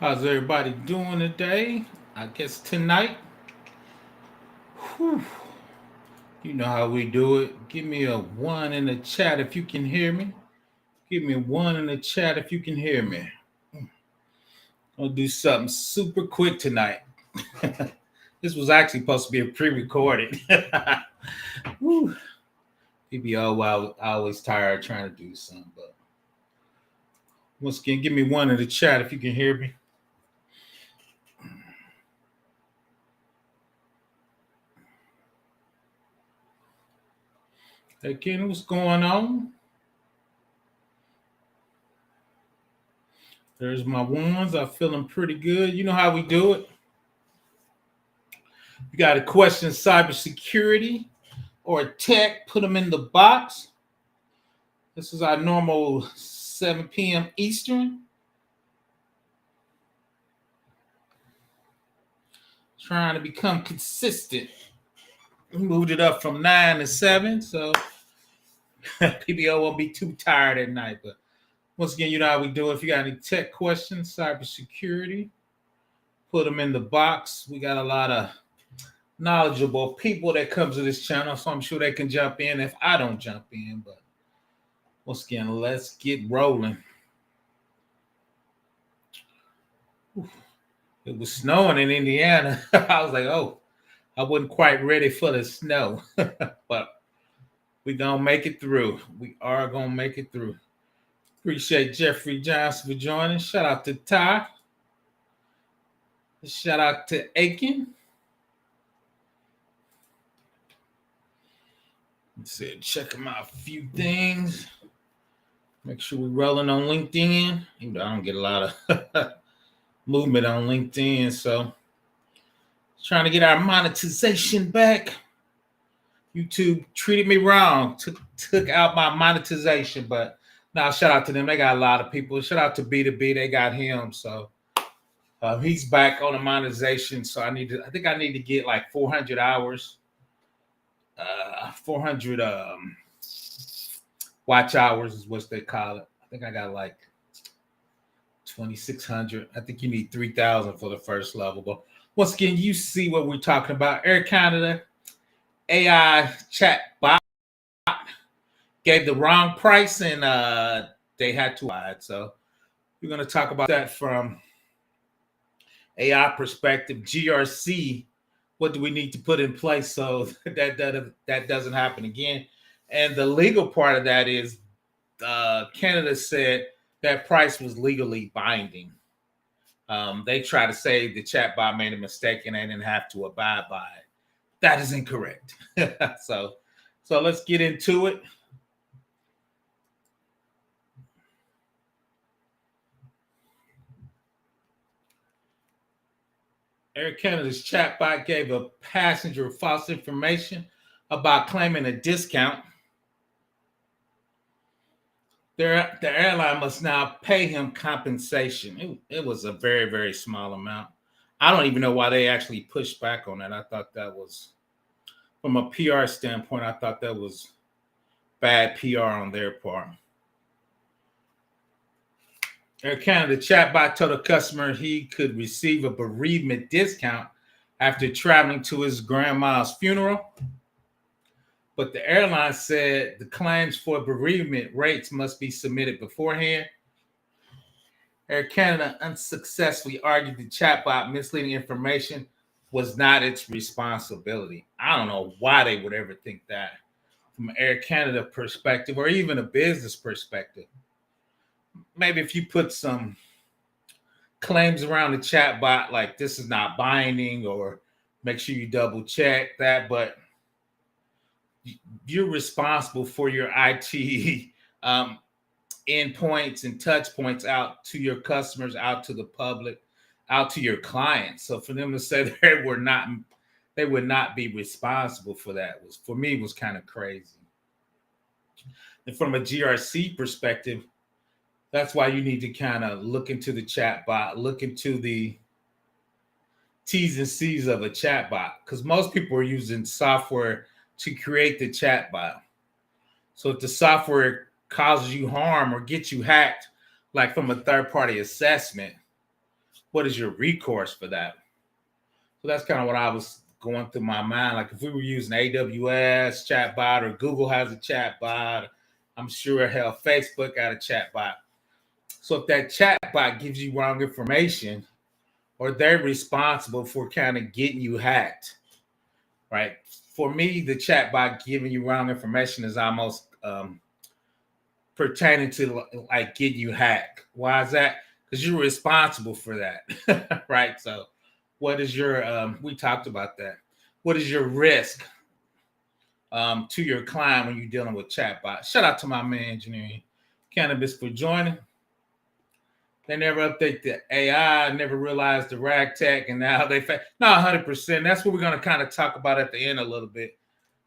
How's everybody doing today? I guess tonight, whew, you know how we do it. Give me a one in the chat if you can hear me. Give me a one in the chat if you can hear me. I'll do something super quick tonight. This was actually supposed to be a pre-recorded. Whew. PBO, well, I always tired trying to do something, but once again, give me one in the chat if you can hear me. Again, what's going on? There's my ones. I'm feeling pretty good. You know how we do it. You got a question cybersecurity or tech, put them in the box. This is our normal 7 p.m. Eastern. Trying to become consistent. We moved it up from 9 to 7, so PBO won't be too tired at night. But once again, you know how we do it. If you got any tech questions, cybersecurity, put them in the box. We got a lot of knowledgeable people that come to this channel, so I'm sure they can jump in if I don't jump in. But once again, let's get rolling. It was snowing in Indiana. I was like, oh, I wasn't quite ready for the snow. But we're going to make it through. We are going to make it through. Appreciate Jeffrey Johnson for joining. Shout out to Ty. Shout out to Aiken. Let's see, checking out a few things. Make sure we're rolling on LinkedIn. Even though I don't get a lot of movement on LinkedIn, so trying to get our monetization back. YouTube treated me wrong, took out my monetization, but now shout out to them. They got a lot of people. Shout out to B2B. They got him, so he's back on the monetization. So I think I need to get like 400 hours, 400 watch hours is what they call it. I think I got like 2,600. I think you need 3,000 for the first level. But once again, you see what we're talking about. Air Canada AI Chatbot gave the wrong price and they had to buy it. So we're going to talk about that from AI perspective. GRC, what do we need to put in place so that doesn't happen again? And the legal part of that is Canada said that price was legally binding. They try to say the chatbot made a mistake and they didn't have to abide by it. That is incorrect. So let's get into it. Air Canada's chatbot gave a passenger false information about claiming a discount. The airline must now pay him compensation. It was a very, very small amount. I don't even know why they actually pushed back on that. I thought that was, from a PR standpoint, I thought that was bad PR on their part. Air Canada chatbot told a customer he could receive a bereavement discount after traveling to his grandma's funeral. But the airline said the claims for bereavement rates must be submitted beforehand. Air Canada unsuccessfully argued the chatbot misleading information was not its responsibility. I don't know why they would ever think that from an Air Canada perspective or even a business perspective. Maybe if you put some claims around the chatbot, like this is not binding, or make sure you double check that, but you're responsible for your IT endpoints and touch points out to your customers, out to the public, out to your clients. So for them to say they would not be responsible for that was, for me, was kind of crazy. And from a GRC perspective, that's why you need to kind of look into the chatbot, look into the T's and C's of a chatbot, because most people are using software to create the chatbot. So if the software causes you harm or gets you hacked, like from a third-party assessment, what is your recourse for that? So that's kind of what I was going through my mind. Like if we were using AWS chatbot or Google has a chatbot, I'm sure hell Facebook got a chatbot. So if that chatbot gives you wrong information, or they're responsible for kind of getting you hacked, right? For me, the chatbot giving you wrong information is almost pertaining to like getting you hacked. Why is that? Because you're responsible for that, right? So, what is your? We talked about that. What is your risk to your client when you're dealing with chatbots? Shout out to my man, Engineering Cannabis, for joining. They never update the AI, never realized the rag tech, and now they no 100%. That's what we're going to kind of talk about at the end a little bit.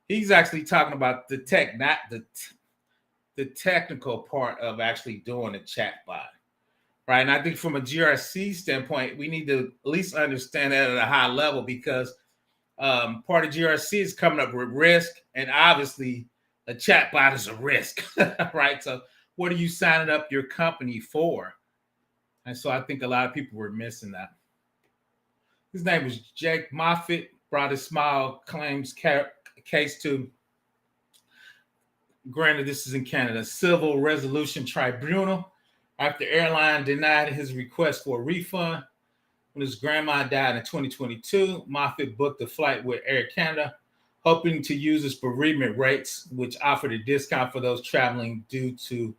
He's actually talking about the tech, not the technical part of actually doing a chatbot, right? And I think from a GRC standpoint, we need to at least understand that at a high level because part of GRC is coming up with risk, and obviously a chatbot is a risk, right? So what are you signing up your company for? And so I think a lot of people were missing that. His name was Jake Moffitt, brought his small claims case to, granted this is in Canada, Civil Resolution Tribunal after airline denied his request for a refund. When his grandma died in 2022, Moffitt booked a flight with Air Canada, hoping to use his bereavement rates, which offered a discount for those traveling due to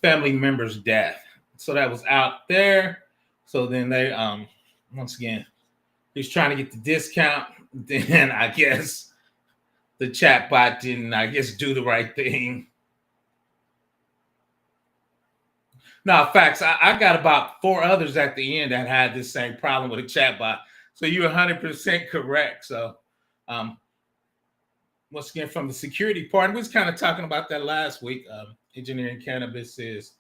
family members' death. So that was out there. So then they, once again, he's trying to get the discount. Then I guess the chatbot didn't, do the right thing. No, facts. I got about 4 others at the end that had this same problem with a chatbot. So you're 100% correct. So once again, from the security part, we was kind of talking about that last week. Engineering Cannabis is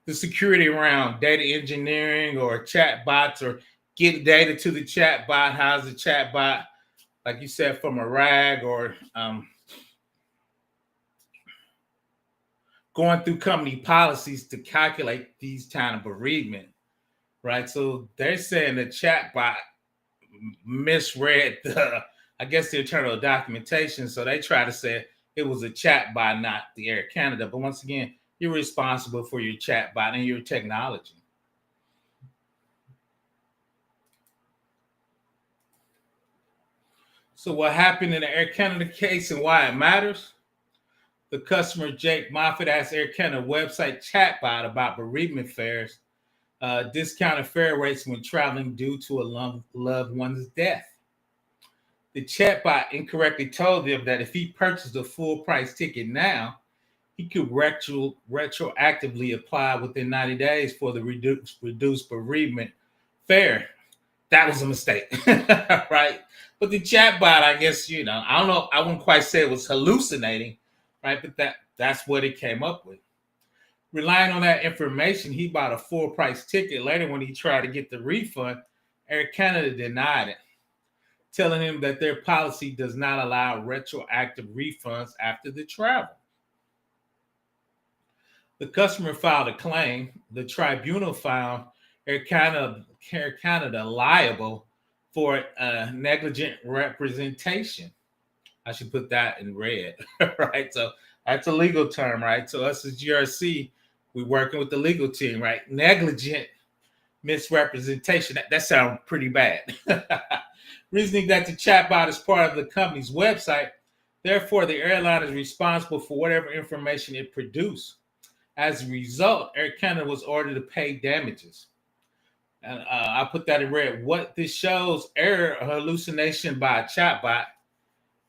the security around data engineering or chatbots or getting data to the chatbot. How's the chatbot, like you said, from a rag or going through company policies to calculate these kind of bereavement, right? So they're saying the chatbot misread the internal documentation. So they try to say it was a chatbot, not the Air Canada. But once again, you're responsible for your chatbot and your technology. So what happened in the Air Canada case and why it matters? The customer, Jake Moffitt, asked Air Canada website chatbot about bereavement fares, discounted fare rates when traveling due to a loved one's death. The chatbot incorrectly told them that if he purchased a full price ticket now, he could retroactively apply within 90 days for the reduced bereavement fare. That was a mistake, right? But the chatbot, I guess, I don't know, I wouldn't quite say it was hallucinating, right? But that's what it came up with. Relying on that information, he bought a full price ticket. Later, when he tried to get the refund, Air Canada denied it, telling him that their policy does not allow retroactive refunds after the travel. The customer filed a claim. The tribunal found Air Canada liable for negligent representation. I should put that in red, right? So that's a legal term, right? So us as GRC, we're working with the legal team, right? Negligent misrepresentation. That sounds pretty bad. Reasoning that the chatbot is part of the company's website, therefore the airline is responsible for whatever information it produced. As a result, Air Canada was ordered to pay damages. And I put that in red. What this shows, error or hallucination by a chatbot,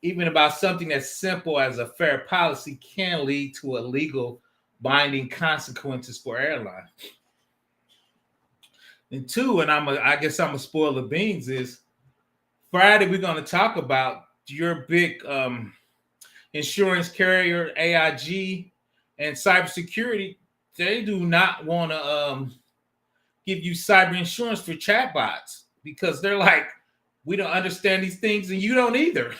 even about something as simple as a fair policy, can lead to illegal binding consequences for airlines. And 2, and I guess I'm gonna spoil the beans, is Friday we're gonna talk about your big insurance carrier, AIG, and cybersecurity. They do not want to give you cyber insurance for chatbots because they're like, we don't understand these things and you don't either.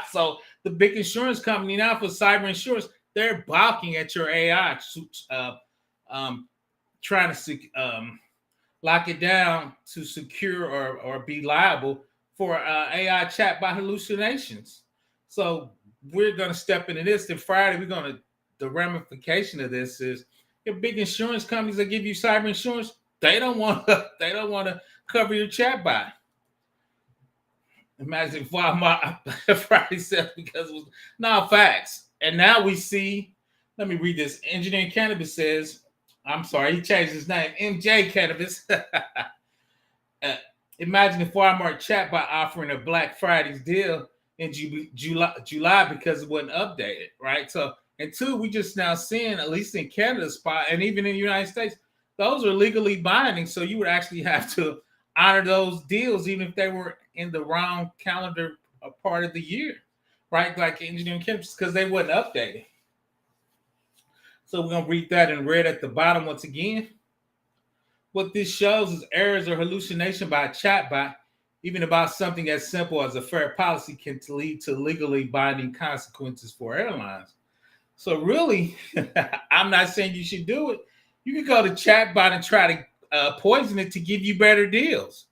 So the big insurance company now for cyber insurance, they're balking at your AI, trying to lock it down to secure or be liable for AI chatbot hallucinations. So we're going to step into this. Then Friday, the ramification of this is your big insurance companies that give you cyber insurance, they don't want to cover your chatbot. Imagine if Walmart Friday says because it was no facts. And now we see, let me read this. Engineering Cannabis says, I'm sorry, he changed his name. MJ Cannabis. Imagine if Walmart chatbot offering a Black Friday's deal in July because it wasn't updated, right? So, and two, we just now seeing, at least in Canada spot, and even in the United States, those are legally binding. So you would actually have to honor those deals, even if they were in the wrong calendar part of the year, right? Like engineering chemistry, because they wasn't updated. So we're going to read that in red at the bottom once again. What this shows is errors or hallucination by a chatbot, even about something as simple as a fair policy, can lead to legally binding consequences for airlines. So really, I'm not saying you should do it. You can go to chatbot and try to poison it to give you better deals.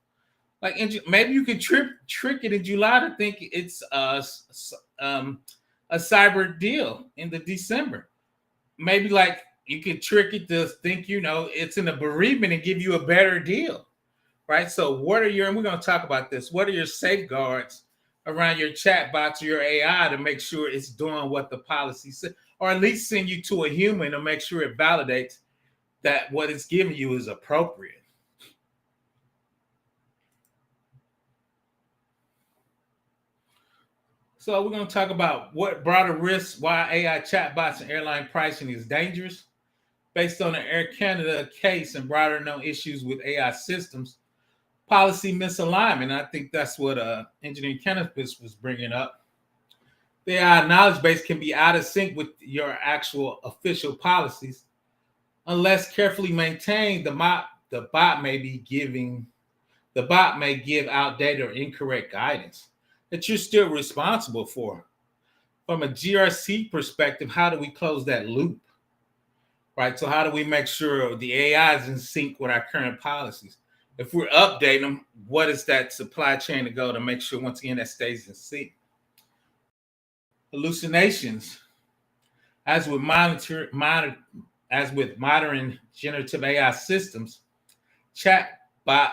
Like maybe you could trick it in July to think it's a cyber deal in the December. Maybe like you could trick it to think, it's in a bereavement and give you a better deal, right? So and we're going to talk about this. What are your safeguards around your chatbots or your AI to make sure it's doing what the policy says, or at least send you to a human to make sure it validates that what it's giving you is appropriate. So we're going to talk about what broader risks, why AI chatbots and airline pricing is dangerous. Based on the Air Canada case and broader known issues with AI systems, policy misalignment. I think that's what Engineering Cannabis was bringing up. The AI knowledge base can be out of sync with your actual official policies. Unless carefully maintained, the bot may give outdated or incorrect guidance that you're still responsible for. From a GRC perspective, how do we close that loop? Right? So how do we make sure the AI is in sync with our current policies? If we're updating them, what is that supply chain to go to make sure, once again, that stays in sync? Hallucinations. As with modern generative AI systems, chatbot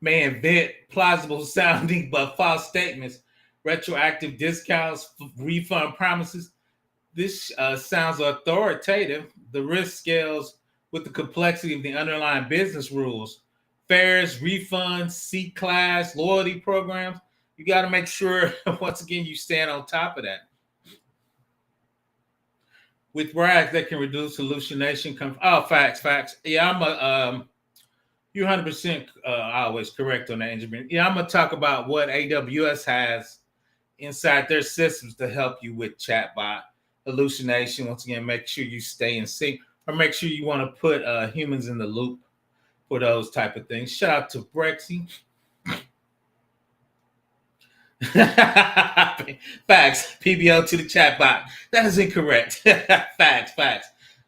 may invent plausible sounding but false statements, retroactive discounts, refund promises. This sounds authoritative. The risk scales with the complexity of the underlying business rules, fares, refunds, C-class, loyalty programs. You got to make sure, once again, you stand on top of that. With RAGs that can reduce hallucination. Facts. Yeah, you're 100% always correct on that, engineer. Yeah, I'm going to talk about what AWS has inside their systems to help you with chatbot hallucination. Once again, make sure you stay in sync, or make sure you want to put humans in the loop for those type of things. Shout out to Brexy. Facts. PBO to the chatbot. That is incorrect. Facts. But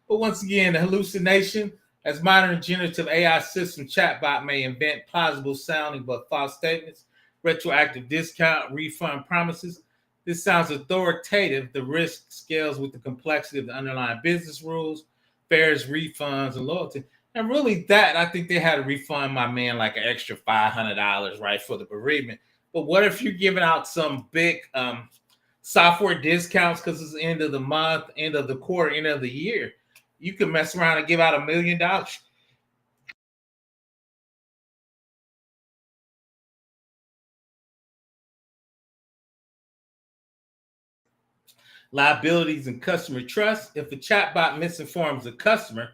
once again, the hallucination, as modern generative AI system chatbot may invent plausible sounding but false statements, retroactive discount, refund promises. This sounds authoritative. The risk scales with the complexity of the underlying business rules, fares, refunds, and loyalty. And really that, I think they had to refund my man like an extra $500, right, for the bereavement. But what if you're giving out some big software discounts because it's the end of the month, end of the quarter, end of the year? You can mess around and give out $1 million. Liabilities and customer trust. If a chatbot misinforms a customer,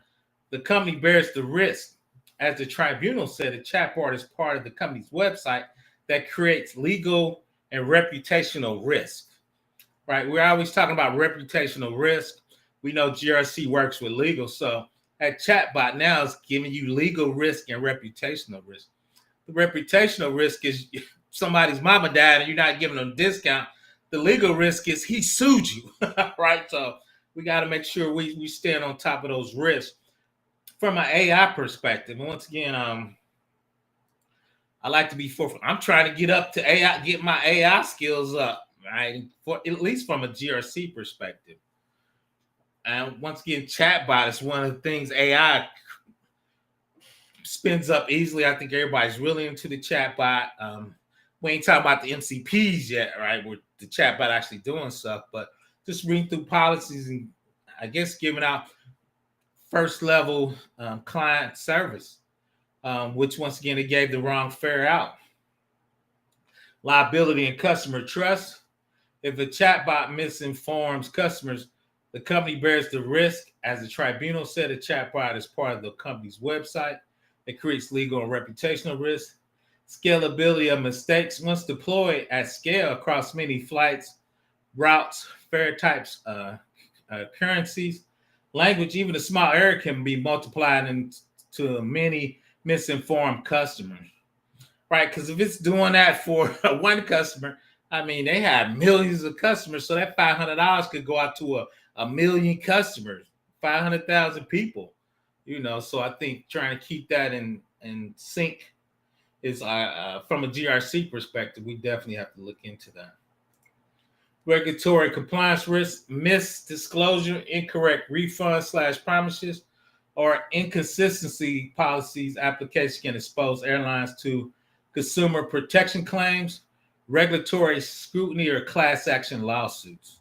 the company bears the risk. As the tribunal said, a chatbot is part of the company's website that creates legal and reputational risk. Right? We're always talking about reputational risk. We know GRC works with legal, so that chatbot now is giving you legal risk and reputational risk. The reputational risk is somebody's mama died and you're not giving them a discount. The legal risk is he sued you, right? So we got to make sure we stand on top of those risks. from an AI perspective, and once again, I like to be forefront. I'm trying to get up to AI, get my AI skills up, right? For at least from a GRC perspective. And once again, chatbot is one of the things AI spins up easily. I think everybody's really into the chatbot. We ain't talking about the MCPs yet, right? Where the chatbot actually doing stuff, but just reading through policies and I guess giving out first level client service, which once again, it gave the wrong fare out. Liability and customer trust. If a chatbot misinforms customers, the company bears the risk. As the tribunal said, a chatbot is part of the company's website. It creates legal and reputational risk. Scalability of mistakes. Once deployed at scale across many flights, routes, fare types, currencies, language, even a small error can be multiplied into many misinformed customers, right? Because if it's doing that for one customer, I mean, they have millions of customers, so that $500 could go out to a million customers, 500,000 people, So I think trying to keep that in sync is, from a GRC perspective, we definitely have to look into that. Regulatory compliance risk, misdisclosure, incorrect refund/promises, or inconsistency policies application can expose airlines to consumer protection claims, regulatory scrutiny, or class action lawsuits.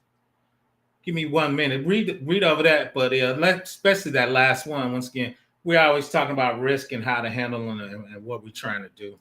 Give me 1 minute. Read over that, but especially that last one. Once again, we're always talking about risk and how to handle it and what we're trying to do.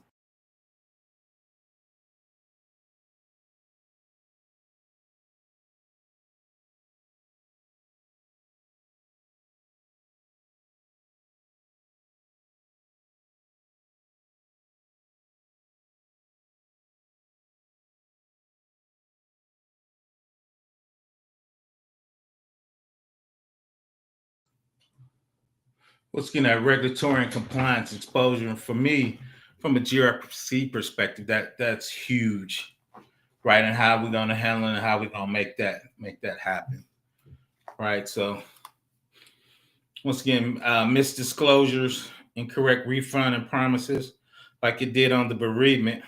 What's getting at regulatory and compliance exposure? For me, from a GRC perspective, that's huge, right? And how we're going to handle it and how we're going to make that happen, right? So once again, misdisclosures, incorrect refund and promises, like it did on the bereavement.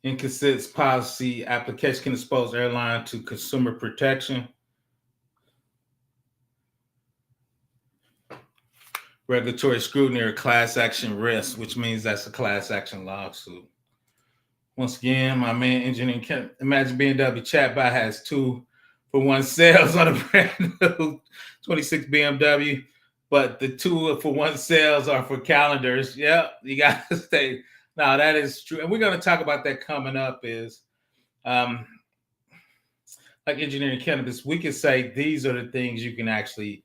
Inconsistent policy application can expose airline to consumer protection. Regulatory scrutiny or class action risk, which means that's a class action lawsuit. Once again, my man engineering can't imagine BMW chatbot has 2-for-1 sales on a brand new 26 BMW, but the 2-for-1 sales are for calendars. Yep, you got to stay. Now that is true, and we're going to talk about that coming up. Is like engineering cannabis, we could say these are the things you can actually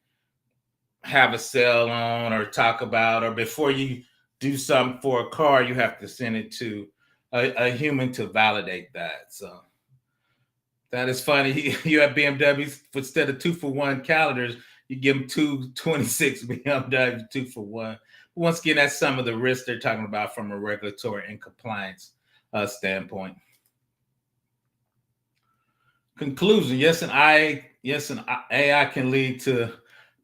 have a sale on or talk about, or before you do something for a car, you have to send it to a human to validate that. So that is funny. You have BMWs, instead of 2-for-1 calendars, you give them 26 BMW 2-for-1. Once again, that's some of the risks they're talking about from a regulatory and compliance standpoint. Conclusion: yes, an AI can lead to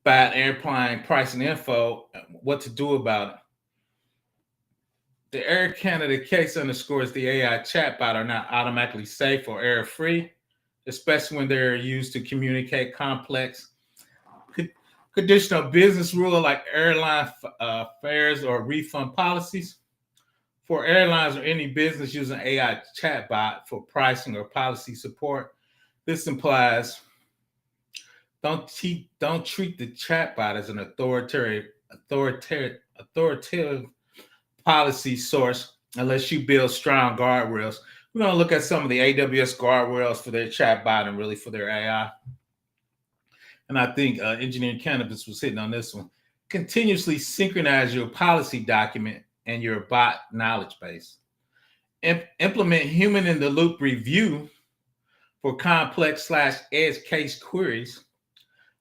bad airplane pricing info. What to do about it? The Air Canada case underscores the AI chatbot are not automatically safe or error-free, especially when they're used to communicate complex conditional business rules like airline fares or refund policies. For airlines or any business using AI chatbot for pricing or policy support, this implies don't treat the chatbot as an authoritative policy source unless you build strong guardrails. We're going to look at some of the AWS guardrails for their chatbot and really for their AI. And I think Engineering Cannabis was hitting on this one. Continuously synchronize your policy document and your bot knowledge base. Implement human in the loop review for complex/edge case queries.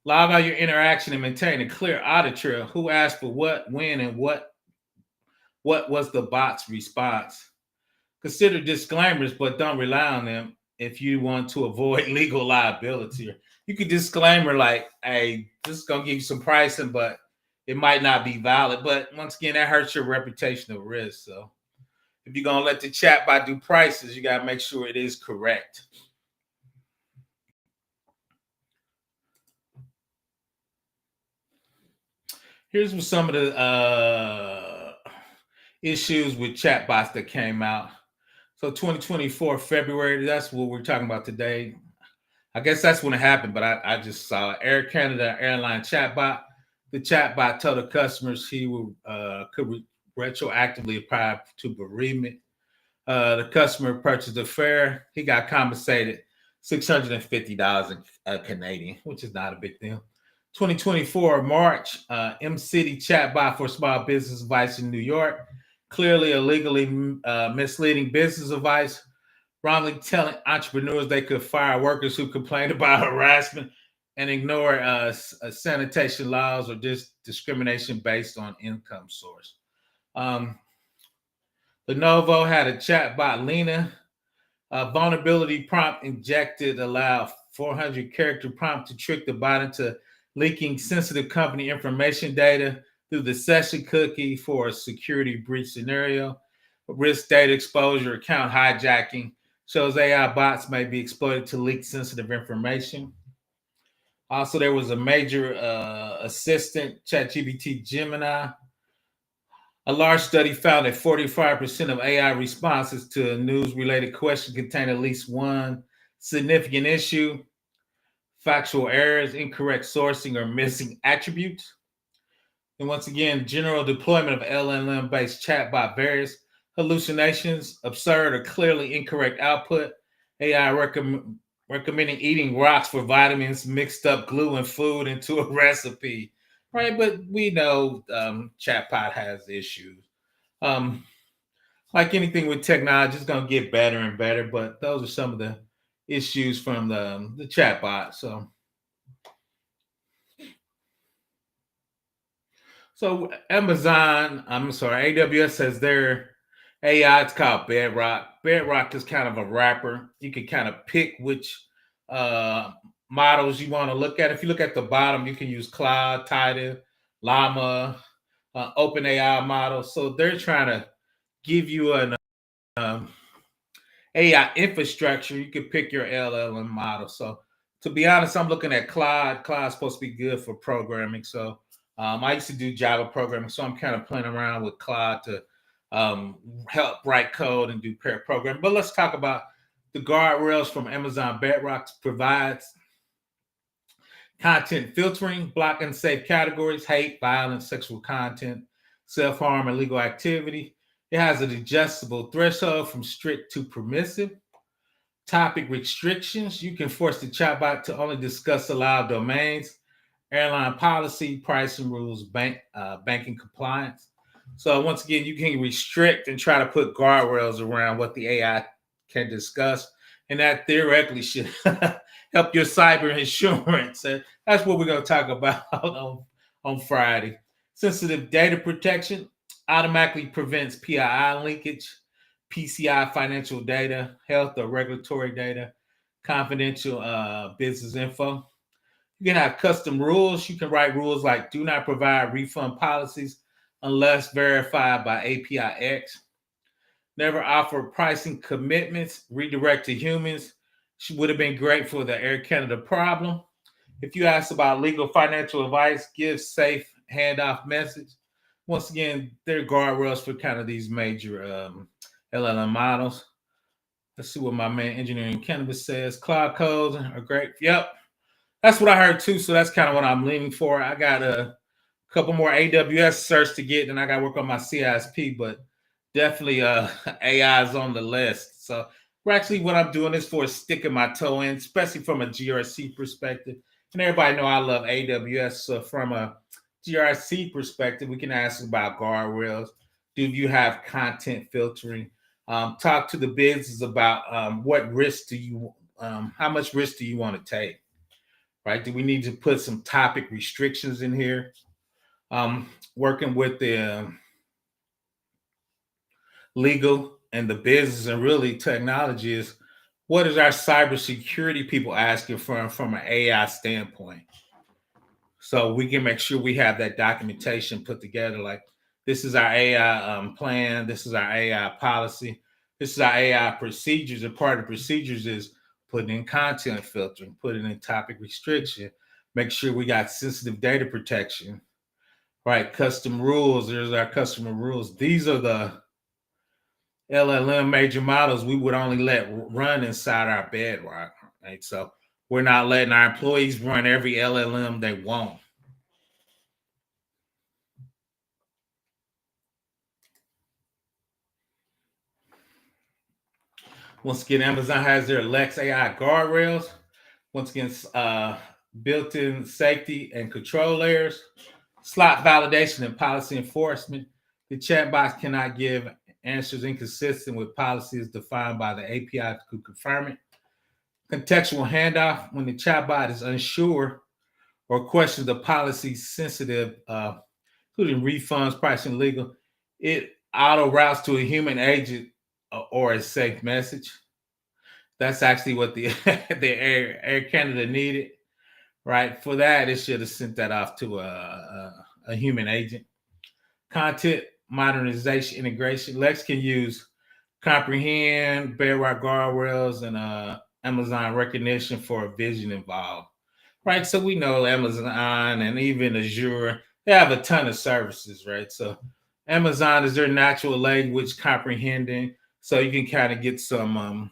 Log out your interaction and maintain a clear audit trail. Who asked for what, when, and what was the bot's response. Consider disclaimers, but don't rely on them if you want to avoid legal liability. you could disclaimer like, hey, this is gonna give you some pricing, but it might not be valid. But once again, that hurts your reputational risk. So if you're gonna let the chatbot do prices, you gotta make sure it is correct. Here's what some of the issues with chatbots that came out. So 2024 February, that's what we're talking about today. I guess that's when it happened, but I just saw Air Canada airline chatbot. The chatbot told the customers he could retroactively apply to bereavement. The customer purchased a fare. He got compensated $650 Canadian, which is not a big deal. 2024 March, M-City chatbot for small business advice in New York, clearly illegally misleading business advice, wrongly telling entrepreneurs they could fire workers who complained about harassment and ignore sanitation laws or discrimination based on income source. Um, Lenovo had a chatbot, Lena. A vulnerability prompt injected allowed 400 character prompt to trick the bot into leaking sensitive company information data through the session cookie for a security breach scenario. Risk data exposure, account hijacking shows AI bots may be exploited to leak sensitive information. Also, there was a major assistant, ChatGPT Gemini. A large study found that 45% of AI responses to a news related question contain at least one significant issue, factual errors, incorrect sourcing, or missing attributes. And once again, general deployment of LLM based chatbot varies. Hallucinations, absurd or clearly incorrect output, AI recommending eating rocks for vitamins, mixed up glue and food into a recipe, right? But we know chatbot has issues. Um, like anything with technology, it's going to get better and better. But those are some of the issues from the chatbot. So Amazon, I'm sorry, AWS has their AI. It's called Bedrock. Bedrock is kind of a wrapper. You can kind of pick which uh, models you want to look at. If you look at the bottom, you can use Cloud, Titan, Llama, OpenAI models. So they're trying to give you an um, AI infrastructure. You can pick your LLM model. So to be honest, I'm looking at Cloud. Cloud's supposed to be good for programming. So I used to do Java programming, so I'm kind of playing around with Cloud to um, help write code and do pair programming. But let's talk about the guardrails from Amazon Bedrock provides content filtering, block unsafe categories, hate, violence, sexual content, self-harm, illegal activity. It has an adjustable threshold from strict to permissive. Topic restrictions. You can force the chatbot to only discuss allowed domains, airline policy, pricing rules, banking compliance. So once again, you can restrict and try to put guardrails around what the AI can discuss, and that theoretically should help your cyber insurance. And that's what we're going to talk about on Friday. Sensitive data protection automatically prevents PII linkage, PCI financial data, health or regulatory data, confidential business info. You can have custom rules. You can write rules like do not provide refund policies unless verified by APIX. Never offer pricing commitments. Redirect to humans. She would have been great for the Air Canada problem. If you ask about legal financial advice, give safe handoff message. Once again, there are guardrails for kind of these major LLM models. Let's see what my man Engineering Cannabis says. Cloud codes are great. Yep, that's what I heard too. So that's kind of what I'm leaning for. I got a couple more AWS certs to get, and I got to work on my CISP, but definitely AI is on the list. So we're actually what I'm doing this for is sticking my toe in, especially from a GRC perspective. And everybody know I love AWS. So from a GRC perspective, we can ask about guardrails. Do you have content filtering? Talk to the business about what risk do you, how much risk do you want to take? Right? Do we need to put some topic restrictions in here? Working with the legal and the business and really technology is what is our cybersecurity people asking for from an AI standpoint? So we can make sure we have that documentation put together. Like, this is our AI plan. This is our AI policy. This is our AI procedures. And part of the procedures is putting in content filtering, putting in topic restriction, make sure we got sensitive data protection, right? Custom rules. There's our customer rules. These are the LLM major models we would only let run inside our bedrock, right? So we're not letting our employees run every LLM they want. Once again, Amazon has their Lex AI guardrails. Once again, built-in safety and control layers, slot validation and policy enforcement. The chatbots cannot give answers inconsistent with policies defined by the API to confirm it. Contextual handoff: when the chatbot is unsure or questions the policy sensitive, including refunds, pricing, legal, it auto routes to a human agent or a safe message. That's actually what the the Air Canada needed, right? For that, it should have sent that off to a human agent. Content modernization integration. Lex can use comprehend, bedrock guardrails, and Amazon recognition for a vision involved, right? So we know Amazon and even Azure, they have a ton of services, right? So Amazon is their natural language comprehending, so you can kind of get some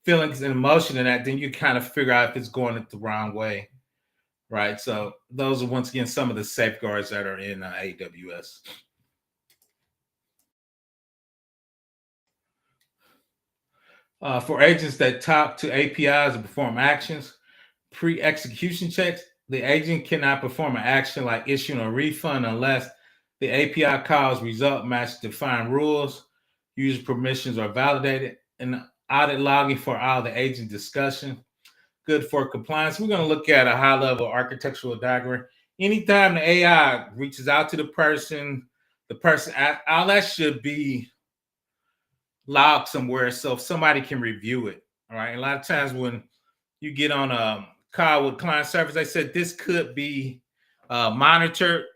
feelings and emotion in that. Then you kind of figure out if it's going it the wrong way, right? So those are once again some of the safeguards that are in AWS. For agents that talk to APIs and perform actions, pre-execution checks, the agent cannot perform an action like issuing a refund unless the API calls result match defined rules, user permissions are validated, and audit logging for all the agent discussion. Good for compliance. We're going to look at a high level architectural diagram. Anytime the AI reaches out to the person, all that should be logged somewhere so somebody can review it. All right. A lot of times when you get on a call with client service, they said this could be monitored,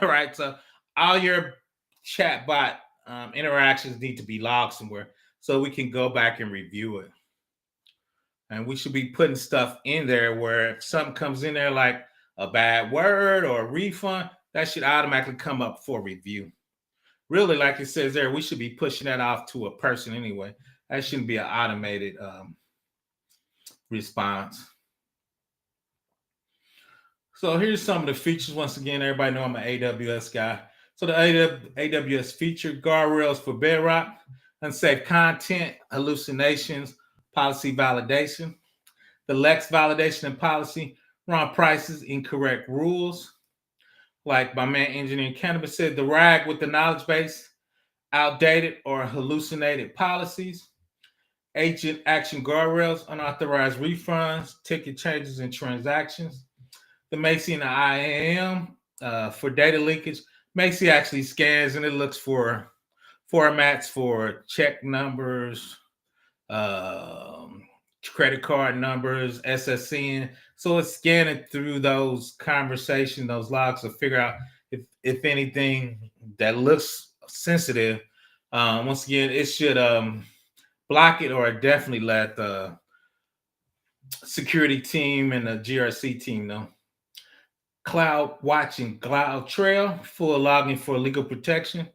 right? So all your chatbot interactions need to be logged somewhere so we can go back and review it. And we should be putting stuff in there where if something comes in there like a bad word or a refund, that should automatically come up for review. Really, like it says there, we should be pushing that off to a person anyway. That shouldn't be an automated response. So here's some of the features. Once again, everybody know I'm an AWS guy. So the AWS feature: guardrails for bedrock, unsafe content, hallucinations, policy validation. The Lex validation and policy: wrong prices, incorrect rules. Like my man Engineering Cannabis said, the RAG with the knowledge base, outdated or hallucinated policies. Agent action guardrails, unauthorized refunds, ticket changes, and transactions. The Macy and the IAM for data leakage. Macy actually scans and it looks for formats for check numbers, credit card numbers, SSN. So it's scanning through those conversations, those logs to figure out if anything that looks sensitive. Once again, it should block it or definitely let the security team and the GRC team know. Cloud watching, Cloud Trail, full logging for legal protection.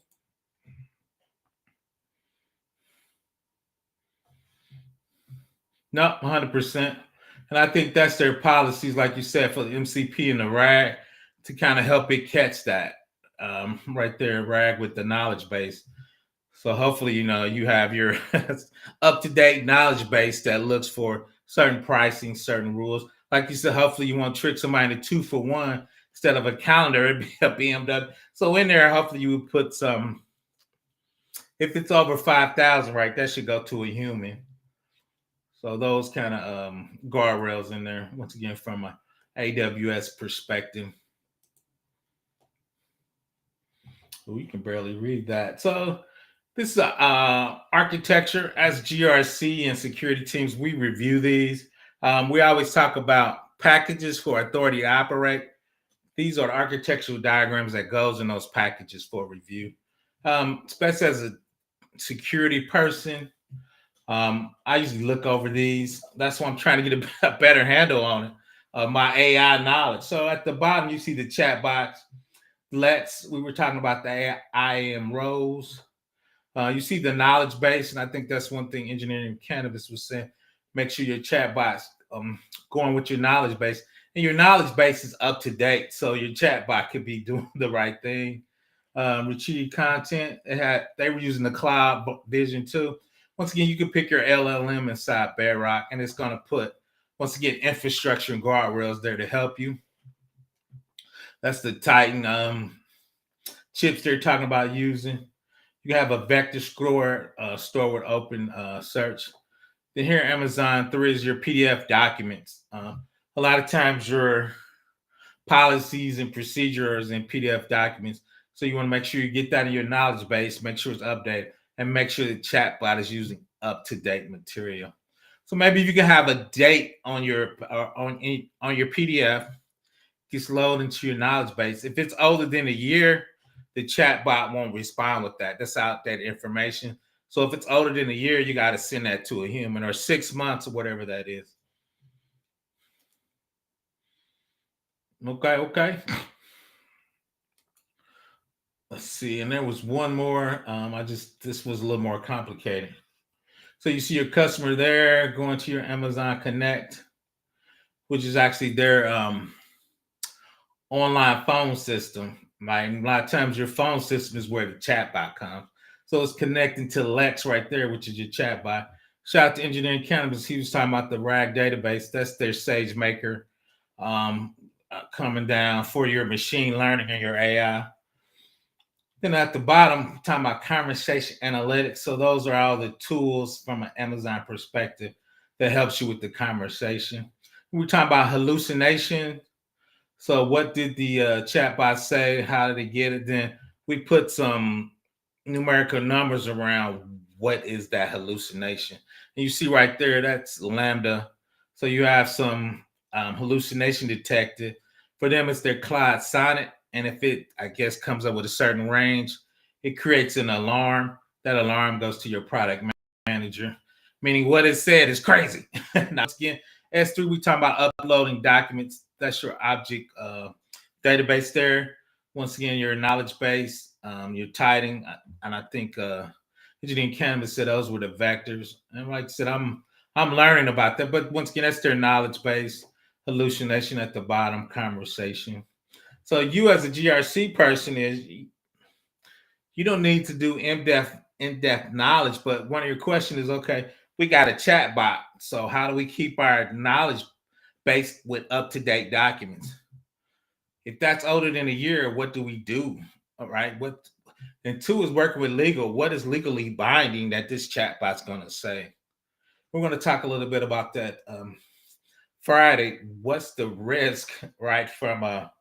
No, 100%. And I think that's their policies, like you said, for the MCP and the RAG to kind of help it catch that right there, RAG with the knowledge base. So hopefully, you have your up-to-date knowledge base that looks for certain pricing, certain rules. Like you said, hopefully you want to trick somebody into 2-for-1 instead of a calendar, it'd be a BMW. So in there, hopefully you would put some, if it's over 5,000, right, that should go to a human. So those kind of guardrails in there, once again, from a AWS perspective. We can barely read that. So This is architecture. As GRC and security teams, we review these. We always talk about packages for authority to operate. These are the architectural diagrams that goes in those packages for review. Especially as a security person, I usually look over these. That's why I'm trying to get a better handle on it, my AI knowledge. So at the bottom, you see the chat box. We were talking about the IAM roles. You see the knowledge base, and I think that's one thing engineering cannabis was saying. Make sure your chatbot's going with your knowledge base, and your knowledge base is up to date, so your chatbot could be doing the right thing. Retrieve content. They were using the cloud vision too. Once again, you can pick your LLM inside Bedrock, and it's going to put once again infrastructure and guardrails there to help you. That's the Titan chips they're talking about using. You have a vector store with open search. Then here, Amazon 3 is your PDF documents. A lot of times your policies and procedures in PDF documents. So you want to make sure you get that in your knowledge base, make sure it's updated, and make sure the chatbot is using up-to-date material. So maybe if you can have a date on your PDF, gets loaded into your knowledge base. If it's older than a year, the chatbot won't respond with that. That's outdated information. So if it's older than a year, you got to send that to a human, or 6 months, or whatever that is. Okay. Let's see. And there was one more. This was a little more complicated. So you see your customer there, going to your Amazon Connect, which is actually their online phone system. Right? And a lot of times your phone system is where the chatbot comes. So it's connecting to Lex right there, which is your chatbot. Shout out to Engineering Cannabis. He was talking about the RAG database. That's their SageMaker coming down for your machine learning and your AI. Then at the bottom, talking about conversation analytics. So those are all the tools from an Amazon perspective that helps you with the conversation. We're talking about hallucination. So what did the chatbot say? How did it get it? Then we put some numerical numbers around what is that hallucination. And you see right there, that's lambda. So you have some hallucination detected. For them, it's their Cloud Sonnet. And if it, I guess, comes up with a certain range, it creates an alarm. That alarm goes to your product manager, meaning what it said is crazy. Now, again, S3, we talking about uploading documents. That's your object database there. Once again, your knowledge base, your tiding, and I think Engineering Cannabis said those were the vectors. And like I said, I'm learning about that. But once again, that's their knowledge base. Hallucination at the bottom, conversation. So you as a GRC person you don't need to do in-depth knowledge, but one of your questions is, okay, we got a chat bot. So how do we keep our knowledge base with up-to-date documents? If that's older than a year, what do we do? All right. And two is working with legal. What is legally binding that this chatbot's going to say? We're going to talk a little bit about that Friday. What's the risk, right, from a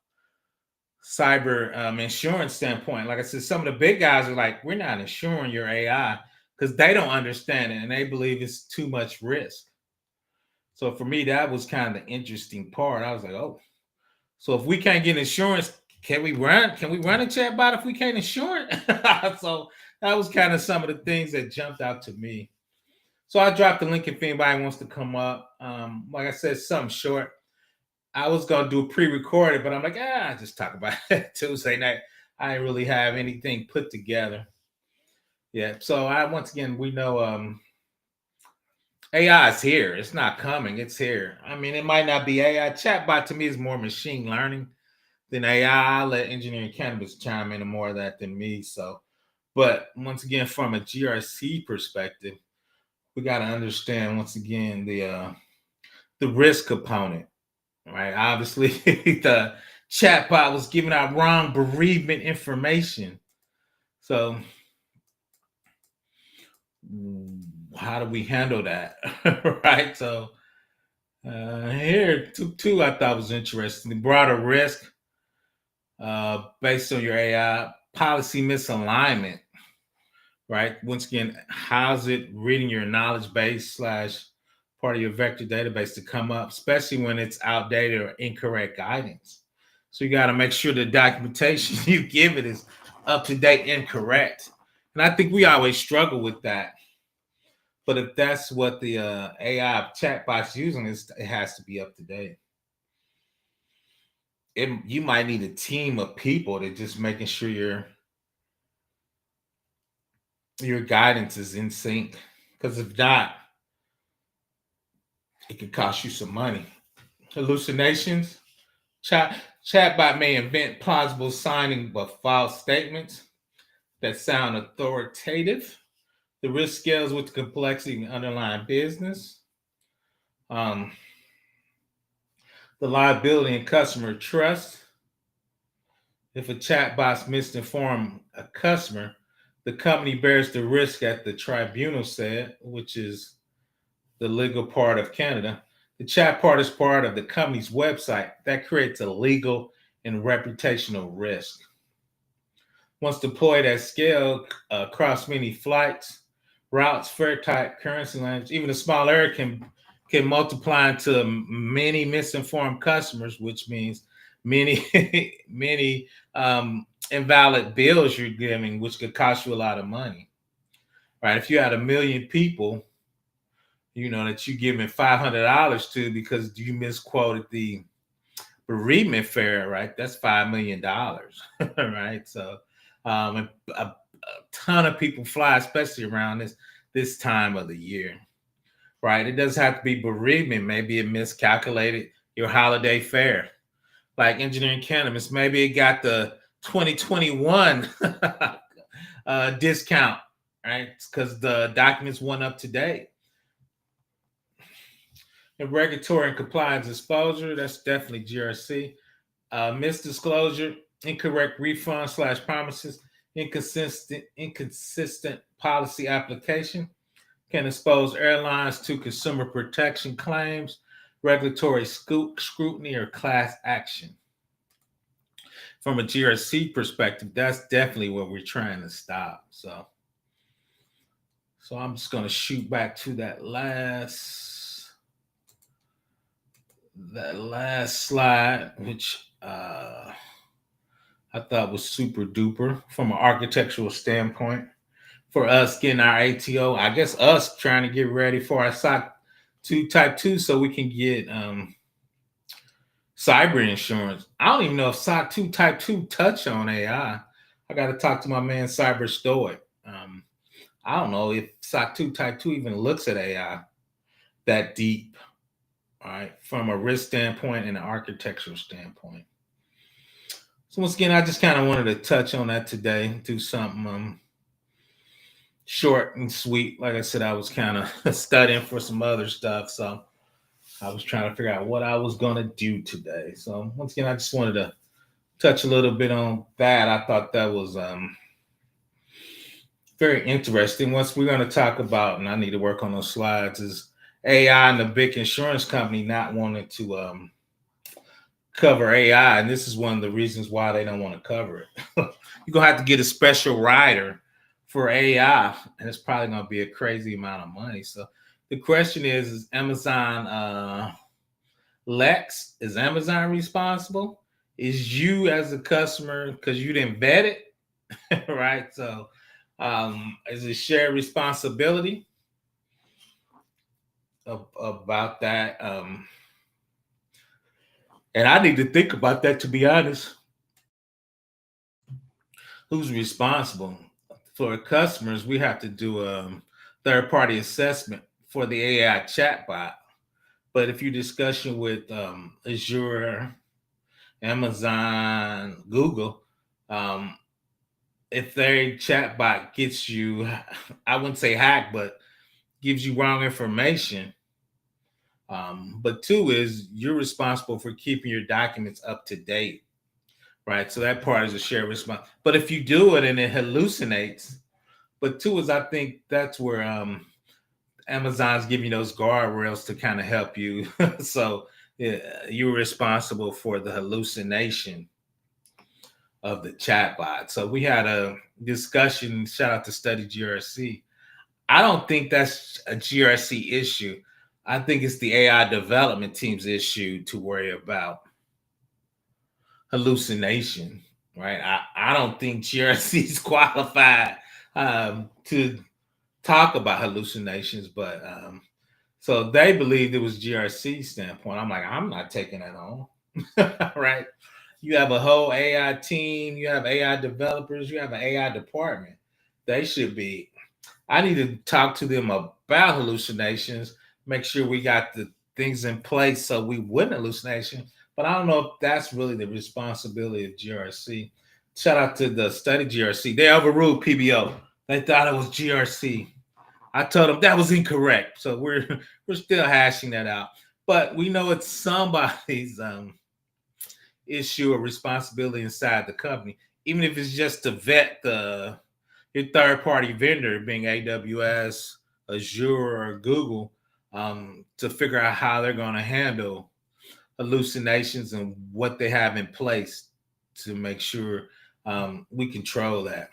cyber insurance standpoint? Like I said, some of the big guys are like, we're not insuring your AI because they don't understand it and they believe it's too much risk. So for me, that was kind of the interesting part. I was like, oh, so if we can't get insurance, can we run a chatbot if we can't insure it? So that was kind of some of the things that jumped out to me. So I dropped the link if anybody wants to come up. Like I said, something short. I was gonna do pre-recorded, but I'm like, just talk about it Tuesday night. I didn't really have anything put together. Yeah. So once again, we know AI is here. It's not coming. It's here. I mean, it might not be AI. Chatbot to me is more machine learning than AI. I'll let Engineering Cannabis chime into more of that than me. So, but once again, from a GRC perspective, we got to understand once again the risk component, right? Obviously, the chatbot was giving out wrong bereavement information. So, how do we handle that, right? So, here two I thought was interesting. The broader risk based on your AI policy misalignment, right? Once again, how's it reading your knowledge base slash part of your vector database to come up, especially when it's outdated or incorrect guidance? So you got to make sure the documentation you give it is up to date and correct. And I think we always struggle with that. But if that's what the AI chatbot's using, it has to be up to date. You might need a team of people that just making sure your guidance is in sync. Because if not, it could cost you some money. Hallucinations. Chatbot may invent plausible signing but false statements that sound authoritative. The risk scales with the complexity of the underlying business. Um, the liability and customer trust. If a chatbot misinforms a customer, the company bears the risk at the tribunal said, which is the legal part of Canada. The chatbot is part of the company's website. That creates a legal and reputational risk. Once deployed at scale across many flights, routes, fare type, currency language, even a small error can multiply into many misinformed customers, which means many many invalid bills you're giving, which could cost you a lot of money. Right? If you had 1 million people, that you giving $500 to because you misquoted the bereavement fare, right? That's $5 million, right? So, a ton of people fly, especially around this time of the year, right? It doesn't have to be bereavement. Maybe it miscalculated your holiday fare, like engineering cannabis. Maybe it got the 2021 discount, right? Because the documents weren't up to date. And regulatory and compliance exposure, that's definitely GRC. Misdisclosure, incorrect refund slash promises, inconsistent policy application can expose airlines to consumer protection claims, regulatory scrutiny, or class action. From a GRC perspective, that's definitely what we're trying to stop. So I'm just going to shoot back to that last slide, which I thought was super duper from an architectural standpoint. For us getting our ATO, I guess us trying to get ready for our SOC 2 Type 2 so we can get cyber insurance. I don't even know if SOC 2 Type 2 touch on AI. I got to talk to my man Cyber Stoic. I don't know if SOC 2 Type 2 even looks at AI that deep, all right, from a risk standpoint and an architectural standpoint. So once again, I just kind of wanted to touch on that today, do something short and sweet. Like I said, I was kind of studying for some other stuff, so I was trying to figure out what I was going to do today. So once again, I just wanted to touch a little bit on that. I thought that was very interesting. Once we're going to talk about, and I need to work on those slides, is AI and the big insurance company not wanting to cover AI. And this is one of the reasons why they don't want to cover it. You're going to have to get a special rider for AI, and it's probably going to be a crazy amount of money. So the question is Amazon Lex, is Amazon responsible? Is you as a customer, because you didn't vet it, right? So is it shared responsibility about that? And I need to think about that, to be honest. Who's responsible? For customers, we have to do a third-party assessment for the AI chatbot. But if you're discussing with Azure, Amazon, Google, if their chatbot gets you, I wouldn't say hacked, but gives you wrong information. But two is you're responsible for keeping your documents up to date, right? So that part is a shared response. But if you do it and it hallucinates, but two is I think that's where Amazon's giving you those guardrails to kind of help you. So yeah, you're responsible for the hallucination. of the chatbot. So we had a discussion. Shout out to Study GRC. I don't think that's a GRC issue. I think it's the AI development team's issue to worry about hallucination, right? I don't think GRC is qualified to talk about hallucinations, but so they believed it was GRC standpoint. I'm like, I'm not taking that on, right? You have a whole AI team, you have AI developers, you have an AI department. They should be. I need to talk to them about hallucinations, make sure we got the things in place so we wouldn't hallucination. But I don't know if that's really the responsibility of GRC. Shout out to the study GRC. They overruled PBO. They thought it was GRC. I told them that was incorrect. So we're still hashing that out. But we know it's somebody's issue or responsibility inside the company, even if it's just to vet your third party vendor, being AWS, Azure, or Google, to figure out how they're going to handle hallucinations and what they have in place to make sure we control that.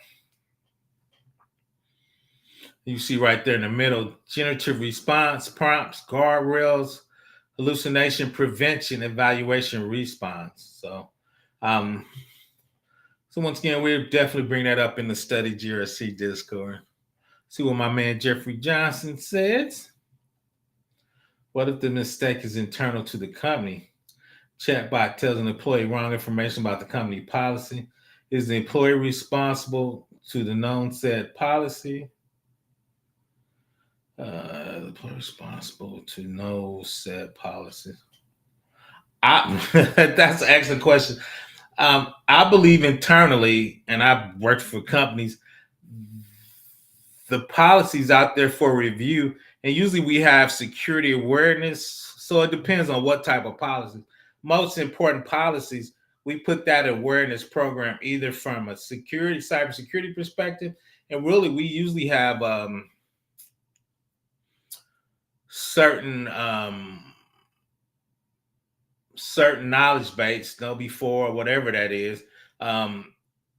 You see right there in the middle, generative response prompts, guardrails, hallucination prevention, evaluation, response. So once again, we'll definitely bring that up in the Study GRC Discord. See what my man Jeffrey Johnson says. What if the mistake is internal to the company? Chatbot tells an employee wrong information about the company policy. Is the employee responsible to the known said policy? The employee responsible to know said policy. That's an excellent question. I believe internally, and I've worked for companies, the policies out there for review, and usually we have security awareness. So it depends on what type of policy. Most important policies, we put that awareness program either from a cybersecurity perspective, and really we usually have certain knowledge base, before whatever that is,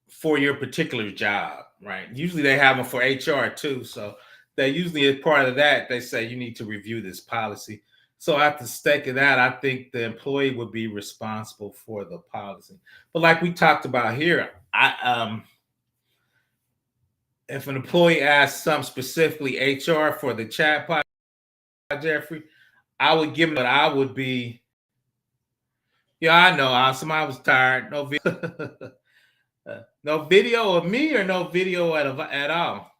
for your particular job, right? Usually they have them for HR too. So they usually, as part of that, they say you need to review this policy. So at the stake of that, I think the employee would be responsible for the policy. But like we talked about here, if an employee asks something specifically HR for the chatbot, Jeffrey, I would give them, but I would be, yeah, I know. Somebody was tired. No video, no video of me, or no video at all.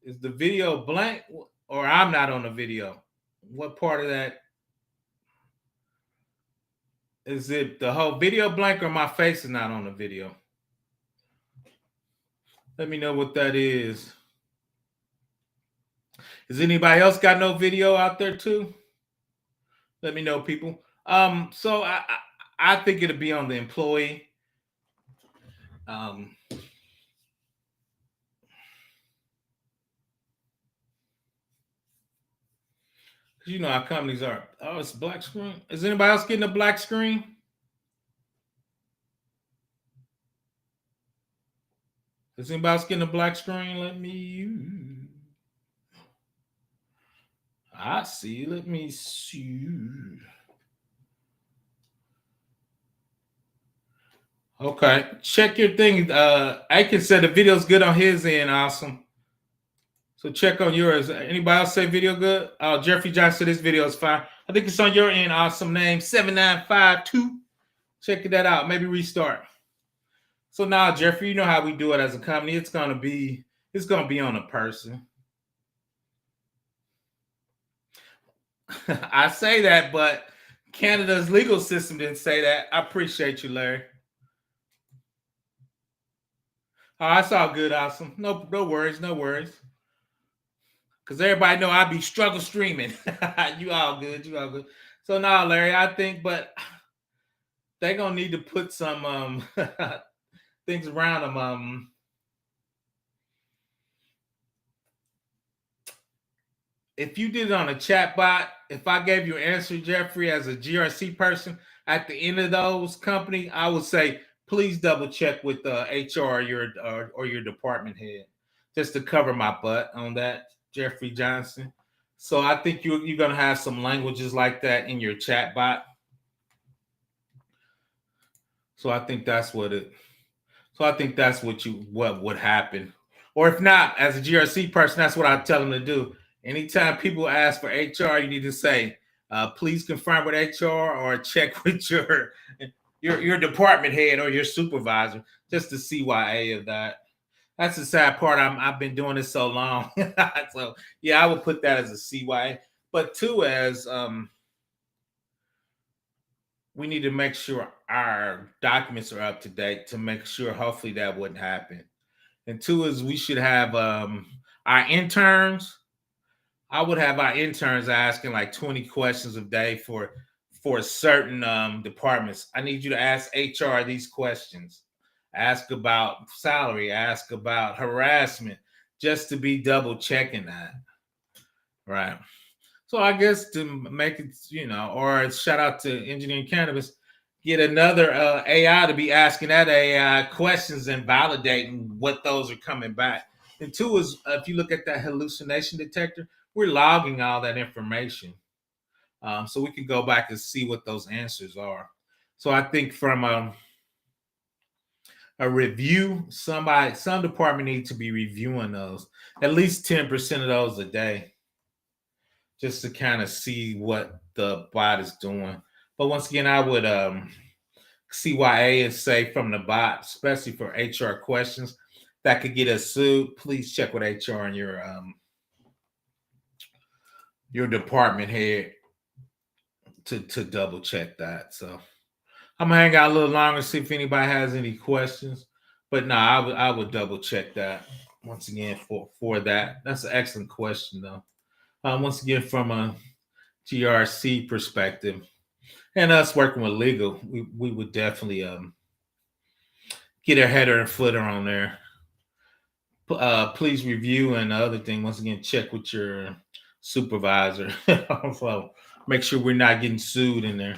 Is the video blank, or I'm not on the video? What part of that? Is it the whole video blank, or my face is not on the video? Let me know what that is. Is anybody else got no video out there too? Let me know, people. So I think it'll be on the employee. You know how companies are. Oh, it's black screen. Is anybody else getting a black screen? Is anybody else getting a black screen? Let me. I see. Let me see. Okay. Check your thing. Aiken said the video's good on his end. Awesome. So check on yours. Anybody else say video good? Jeffrey Johnson said this video is fine. I think it's on your end. Awesome name 7952. Check that out. Maybe restart. So now, Jeffrey, you know how we do it as a company. It's gonna be on a person. I say that, but Canada's legal system didn't say that. I appreciate you, Larry. Oh, that's all good. Awesome. No worries. No worries. Because everybody know I be struggle streaming. You all good. You all good. So now, Larry, I think, but they're gonna need to put some things around them. If you did it on a chat bot, if I gave you an answer, Jeffrey, as a GRC person, at the end of those company, I would say, please double check with HR or your department head, just to cover my butt on that, Jeffrey Johnson. So I think you're gonna have some languages like that in your chat bot. So I think that's what it. So I think that's what would happen. Or if not, as a GRC person, that's what I tell them to do. Anytime people ask for HR, you need to say, please confirm with HR or check with your department head or your supervisor, just to CYA of that. That's the sad part. I've been doing this so long. So yeah, I would put that as a CYA. But two, as we need to make sure our documents are up to date to make sure hopefully that wouldn't happen. And two is we should have our interns. I would have our interns asking like 20 questions a day for certain departments. I need you to ask HR these questions. Ask about salary, ask about harassment, just to be double checking that. Right. So I guess to make it, or shout out to Engineering Cannabis, get another AI to be asking that AI questions and validating what those are coming back. And two is if you look at that hallucination detector, we're logging all that information, so we can go back and see what those answers are. So I think from a review, some department needs to be reviewing those, at least 10% of those a day, just to kind of see what the bot is doing. But once again, I would CYA is say from the bot, especially for HR questions that could get us sued. Please check with HR and your department head to double check that. So I'm gonna hang out a little longer, see if anybody has any questions. But no, I would double check that once again for that. That's an excellent question though. Once again, from a GRC perspective, and us working with legal, we would definitely get a header and footer on there. Please review, and the other thing, once again, check with your supervisor. So make sure we're not getting sued in there.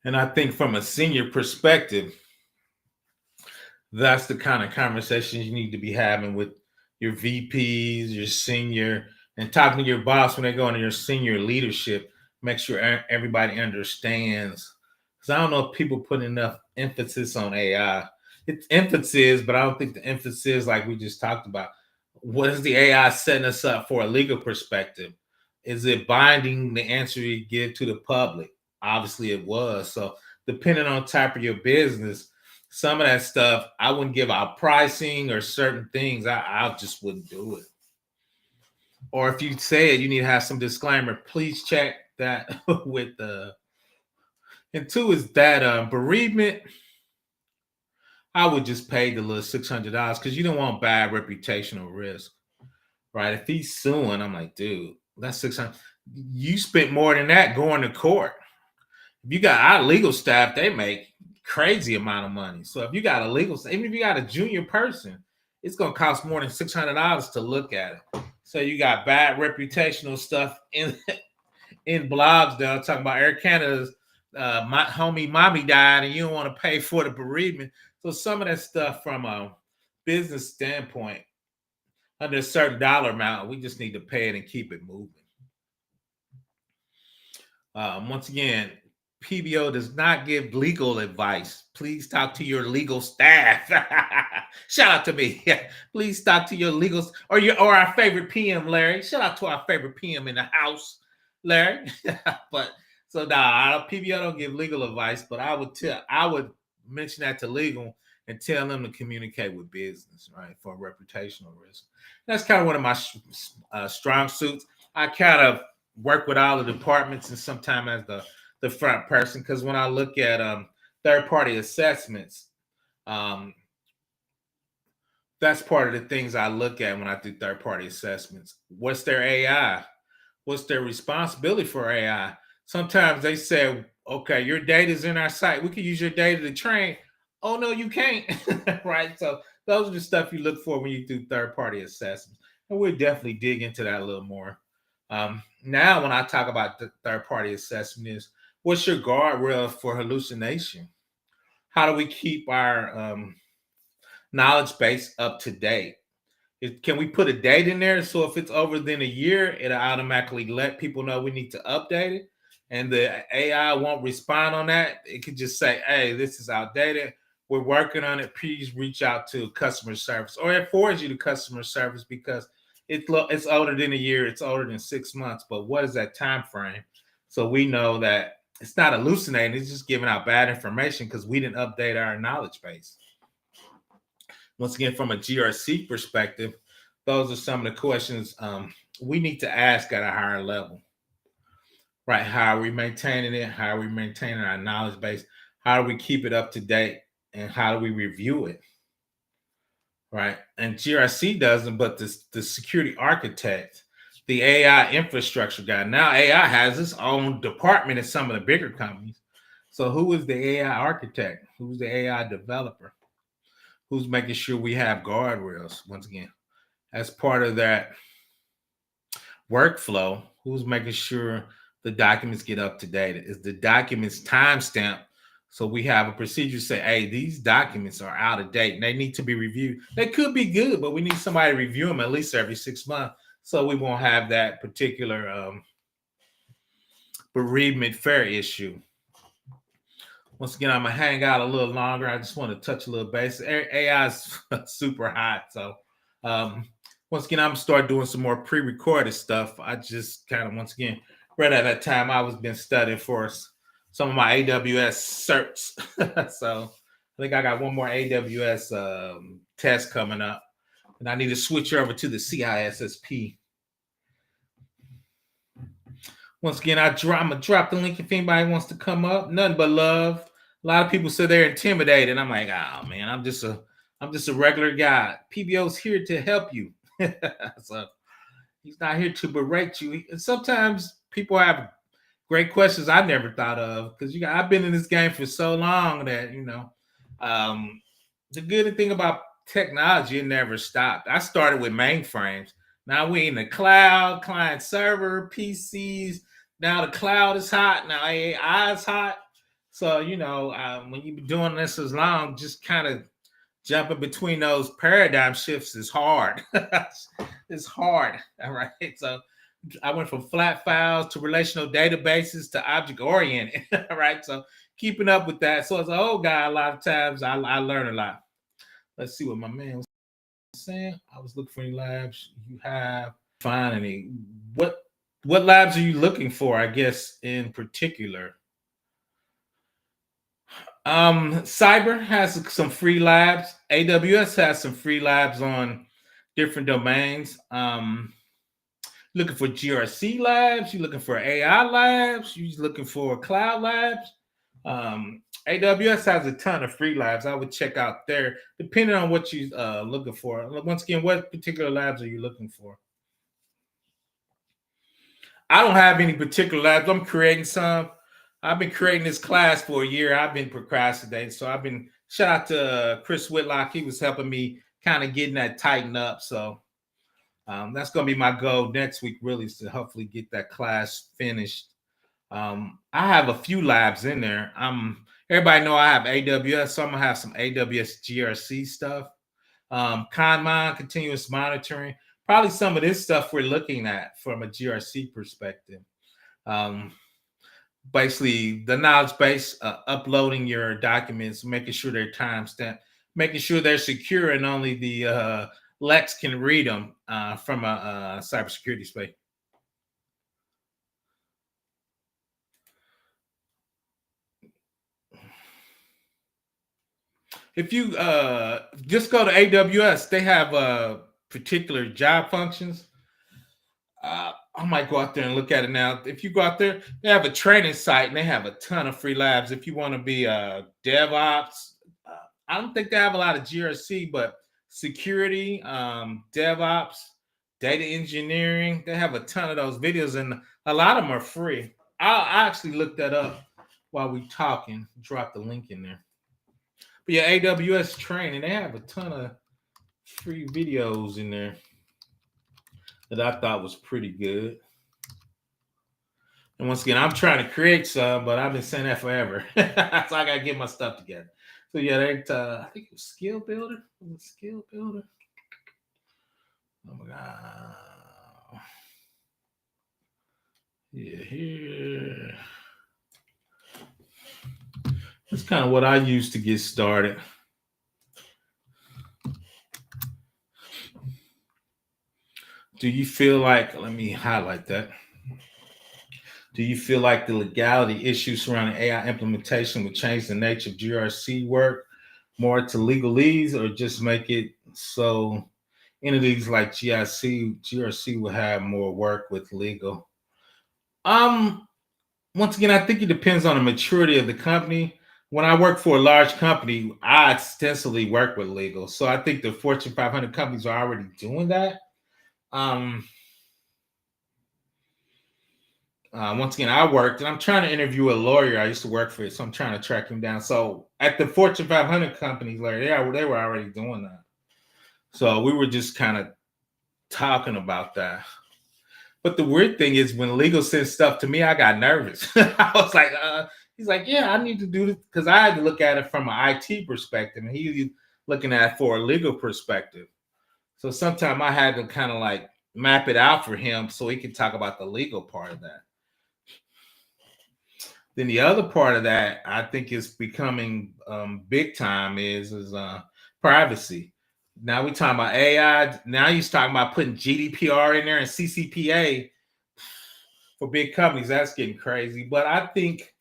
And I think from a senior perspective, that's the kind of conversations you need to be having with your VPs, your senior, and talking to your boss when they go into your senior leadership. Make sure everybody understands. Because I don't know if people put enough emphasis on AI. It's emphasis, but I don't think the emphasis, like we just talked about, what is the AI setting us up for a legal perspective? Is it binding the answer you give to the public? Obviously, it was. So, depending on type of your business, some of that stuff I wouldn't give out pricing or certain things. I just wouldn't do it. Or if you say it, you need to have some disclaimer. Please check that with the. And two is that bereavement. I would just pay the little $600 because you don't want bad reputational risk, right? If he's suing, I'm like, dude, that's 600. You spent more than that going to court. If you got our legal staff, they make crazy amount of money. So if you got a legal, even if you got a junior person, it's gonna cost more than $600 to look at it. So you got bad reputational stuff in blogs now talking about Air Canada's my homie mommy died and you don't want to pay for the bereavement. So some of that stuff from a business standpoint, under a certain dollar amount, we just need to pay it and keep it moving. Once again, PBO does not give legal advice. Please talk to your legal staff. Shout out to me. Please talk to your legal or our favorite PM, Larry. Shout out to our favorite PM in the house, Larry. But so PBO don't give legal advice, but I would mention that to legal and tell them to communicate with business, right, for reputational risk. That's kind of one of my strong suits. I kind of work with all the departments and sometimes as the front person, because when I look at third-party assessments, that's part of the things I look at when I do third-party assessments. What's their AI? What's their responsibility for AI? Sometimes they say, okay, your data is in our site. We can use your data to train. Oh, no, you can't. Right? So those are the stuff you look for when you do third-party assessments. And we'll definitely dig into that a little more. Now, when I talk about the third-party assessment is What's your guardrail for hallucination? How do we keep our knowledge base up to date? Can we put a date in there so if it's over than a year, it'll automatically let people know we need to update it, and the AI won't respond on that? It could just say, "Hey, this is outdated. We're working on it. Please reach out to customer service," or it forwards you to customer service because it's older than a year. It's older than 6 months. But what is that time frame? So we know that it's not hallucinating. It's just giving out bad information because we didn't update our knowledge base. Once again, from a GRC perspective, those are some of the questions we need to ask at a higher level, right? How are we maintaining it? How are we maintaining our knowledge base? How do we keep it up to date? And how do we review it, right? And GRC doesn't, but the security architect, the AI infrastructure guy, now AI has its own department in some of the bigger companies. So who is the AI architect? Who's the AI developer? Who's making sure we have guardrails? Once again, as part of that workflow, who's making sure the documents get up to date? Is the documents timestamped so we have a procedure to say, hey, these documents are out of date and they need to be reviewed? They could be good, but we need somebody to review them at least every 6 months so we won't have that particular bereavement fair issue. Once again, I'm gonna hang out a little longer. I just want to touch a little base. AI is super hot, so once again, I'm gonna start doing some more pre-recorded stuff. I just kind of once again right at that time I was been studying for some of my AWS certs, so I think I got one more AWS test coming up, and I need to switch over to the CISSP. Once again, I'm gonna drop the link if anybody wants to come up. Nothing but love. A lot of people say they're intimidated. I'm like, oh man, I'm just a regular guy. PBO's here to help you. So he's not here to berate you. And sometimes people have great questions I never thought of because I've been in this game for so long that the good thing about technology, it never stopped. I started with mainframes. Now we in the cloud, client server, PCs. Now the cloud is hot. Now AI is hot. So when you've been doing this as long, just kind of jumping between those paradigm shifts is hard. It's hard. All right. So I went from flat files to relational databases to object oriented. All right. So keeping up with that. So as an old guy, a lot of times I learn a lot. Let's see what my man was saying. I was looking for any labs you have. Find any. What labs are you looking for? I guess in particular. Cyber has some free labs. AWS has some free labs on different domains. Looking for GRC labs, you're looking for AI labs, you're looking for cloud labs. AWS has a ton of free labs. I would check out there, depending on what you're looking for. Once again, what particular labs are you looking for? I don't have any particular labs. I'm creating some. I've been creating this class for a year. I've been procrastinating. So I've been, shout out to Chris Whitlock. He was helping me kind of getting that tightened up. So that's going to be my goal next week, really, is to hopefully get that class finished. I have a few labs in there. Everybody know I have AWS, so I'm going to have some AWS GRC stuff. Conmon, continuous monitoring. Probably some of this stuff we're looking at from a GRC perspective. Basically, the knowledge base, uploading your documents, making sure they're timestamped, making sure they're secure, and only the Lex can read them from a cybersecurity space. If you just go to AWS, they have particular job functions. I might go out there and look at it now. If you go out there, they have a training site and they have a ton of free labs. If you want to be a DevOps, I don't think they have a lot of GRC, but security, DevOps, data engineering, they have a ton of those videos, and a lot of them are free. I actually looked that up while we talking. Drop the link in there. But yeah, AWS training, they have a ton of free videos in there that I thought was pretty good. And once again, I'm trying to create some, but I've been saying that forever. So I gotta get my stuff together. So yeah, I think it was skill builder. Was it skill builder? Oh my god. Yeah, here. That's kind of what I use to get started. Do you feel like, let me highlight that. Do you feel like the legality issues surrounding AI implementation would change the nature of GRC work more to legalese, or just make it so entities like GRC will have more work with legal? Um, Once again, I think it depends on the maturity of the company. When I work for a large company, I extensively work with legal. So I think the Fortune 500 companies are already doing that. Um, Once again, I worked and I'm trying to interview a lawyer I used to work for, so I'm trying to track him down. So at the Fortune 500 companies, Larry, they were already doing that. So we were just kind of talking about that. But the weird thing is when legal sent stuff to me, I got nervous. I was like, he's like, yeah, I need to do this because I had to look at it from an IT perspective, and he's looking at it for a legal perspective. So sometimes I had to kind of like map it out for him so he could talk about the legal part of that. Then the other part of that I think is becoming big time is privacy. Now we talking about AI. Now you're talking about putting GDPR in there and CCPA for big companies. That's getting crazy. But I think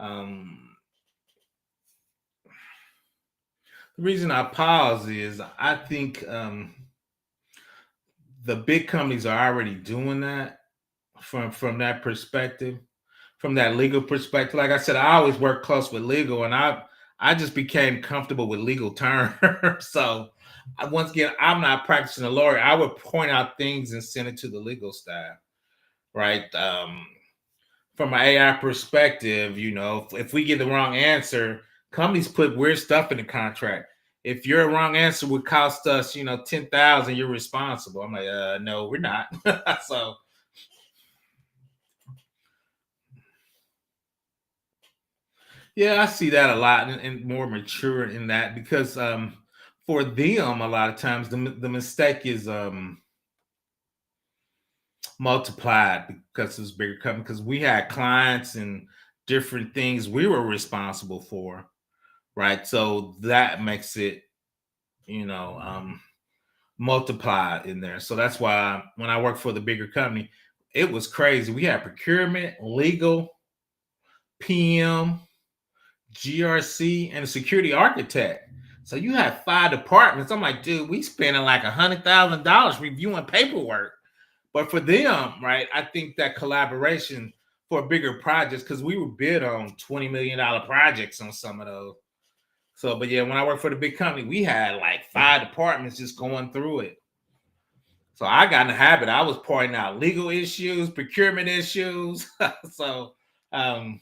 um, the reason I pause is I think the big companies are already doing that from that perspective, from that legal perspective. Like I said, I always work close with legal, and I just became comfortable with legal terms. So once again, I'm not practicing a lawyer. I would point out things and send it to the legal staff, right? From an AI perspective, if we get the wrong answer, companies put weird stuff in the contract. If your wrong answer would cost us, 10,000, you're responsible. I'm like, no, we're not. So yeah, I see that a lot, and more mature in that because for them, a lot of times the mistake is multiplied because it's bigger company. Because we had clients and different things we were responsible for, right? So that makes it, you know, um, multiplied in there. So that's why when I worked for the bigger company, it was crazy. We had procurement, legal, PM, GRC, and a security architect. So you have 5 departments. I'm like, dude, we spending like $100,000 reviewing paperwork. But for them, right, I think that collaboration for bigger projects, because we were bid on $20 million projects on some of those. So, but yeah, when I worked for the big company, we had like 5 departments just going through it. So I got in the habit. I was pointing out legal issues, procurement issues. So um,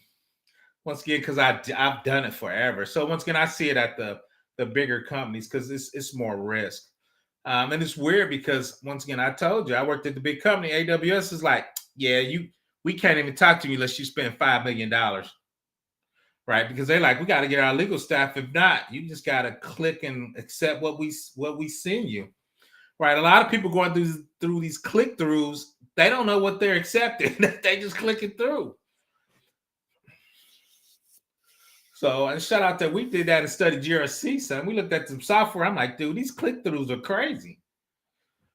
once again, because I've done it forever. So once again, I see it at the bigger companies because it's more risk. And it's weird because once again, I told you I worked at the big company. AWS is like, yeah, we can't even talk to you unless you spend $5 million, right? Because they're like, we got to get our legal staff. If not, you just got to click and accept what we send you, right? A lot of people going through these click throughs, they don't know what they're accepting. They just click it through. So, and shout out that we did that and studied GRC, son. We looked at some software. I'm like, dude, these click throughs are crazy.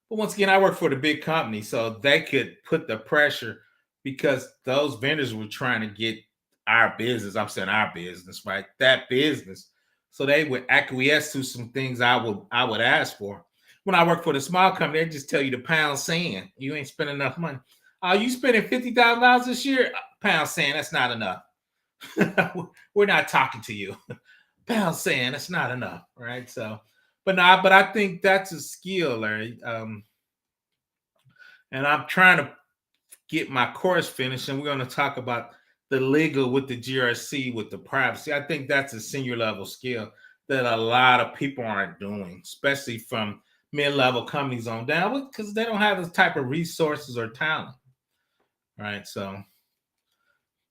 But once again, I work for the big company, so they could put the pressure because those vendors were trying to get our business. I'm saying our business, right? That business. So they would acquiesce to some things I would ask for. When I work for the small company, they just tell you the pound sand. You ain't spending enough money. You spending $50,000 this year? Pound sand, that's not enough. We're not talking to you. Pound sand, that's not enough, right? So, but I think that's a skill, Larry. And I'm trying to get my course finished, and we're going to talk about the legal with the GRC with the privacy. I think that's a senior level skill that a lot of people aren't doing, especially from mid-level companies on down, because they don't have the type of resources or talent, right? So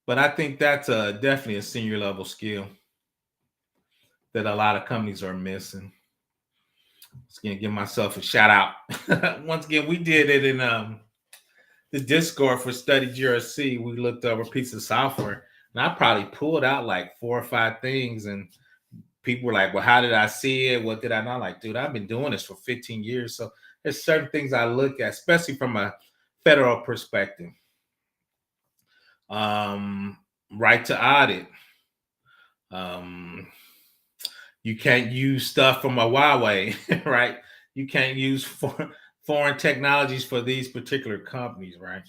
But I think that's definitely a senior level skill that a lot of companies are missing. Just gonna give myself a shout out. Once again, we did it in the Discord for Study GRC. We looked over a piece of software, and I probably pulled out like 4 or 5 things, and people were like, "Well, how did I see it? What did I know?" Like, dude, I've been doing this for 15 years, so there's certain things I look at, especially from a federal perspective. Um, right to audit. Um, you can't use stuff from a Huawei, right? You can't use foreign technologies for these particular companies, right?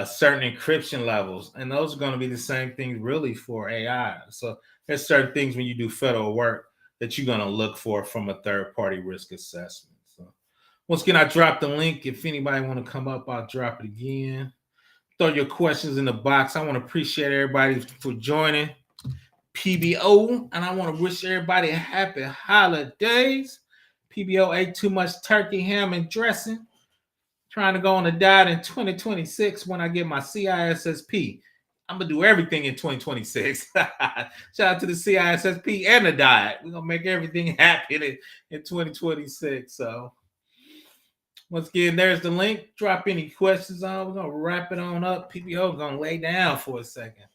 Certain encryption levels, and those are going to be the same things really for AI. So there's certain things when you do federal work that you're going to look for from a third party risk assessment. So once again, I dropped the link. If anybody want to come up, I'll drop it again. Throw your questions in the box. I want to appreciate everybody for joining PBO, and I want to wish everybody a happy holidays. PBO ate too much turkey, ham, and dressing. Trying to go on a diet in 2026 when I get my CISSP. I'm gonna do everything in 2026. Shout out to the CISSP and the diet. We're gonna make everything happen in 2026. So once again, there's the link. Drop any questions on. We're gonna wrap it on up. PPO gonna lay down for a second.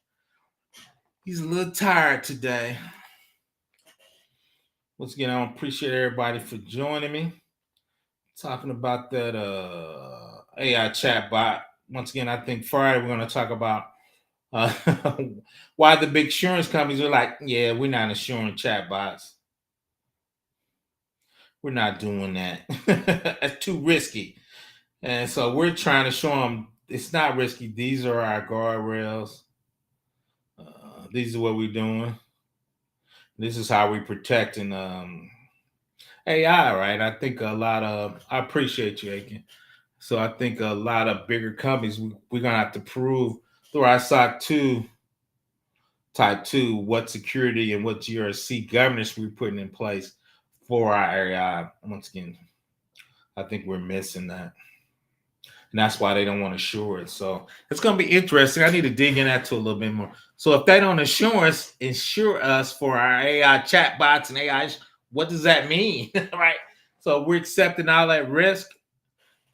He's a little tired today. Once again, I appreciate everybody for joining me. Talking about that AI chatbot. Once again, I think Friday we're going to talk about why the big insurance companies are like, yeah, we're not insuring chatbots. We're not doing that. That's too risky. And so we're trying to show them it's not risky. These are our guardrails. These are what we're doing. This is how we're protecting AI, right? I think I appreciate you, Aiken. So I think a lot of bigger companies, we're going to have to prove through our SOC 2 type 2 what security and what GRC governance we're putting in place for our AI. Once again, I think we're missing that. And that's why they don't want to insure it. So it's going to be interesting. I need to dig in that to a little bit more. So if they don't insure us for our AI chatbots and AI, what does that mean? Right? So we're accepting all that risk.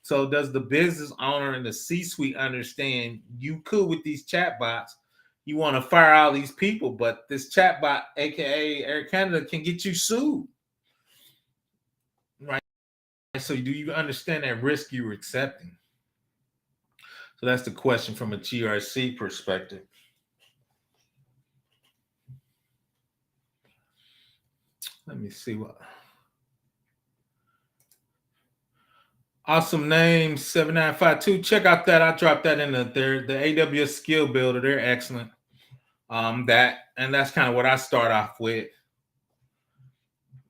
So does the business owner and the C-suite understand you cool with these chatbots? You want to fire all these people, but this chatbot, aka Air Canada, can get you sued, right? So do you understand that risk you're accepting? So that's the question from a GRC perspective. Let me see what. Awesome name 7952. Check out that. I dropped that in the AWS skill builder. They're excellent. That's kind of what I start off with.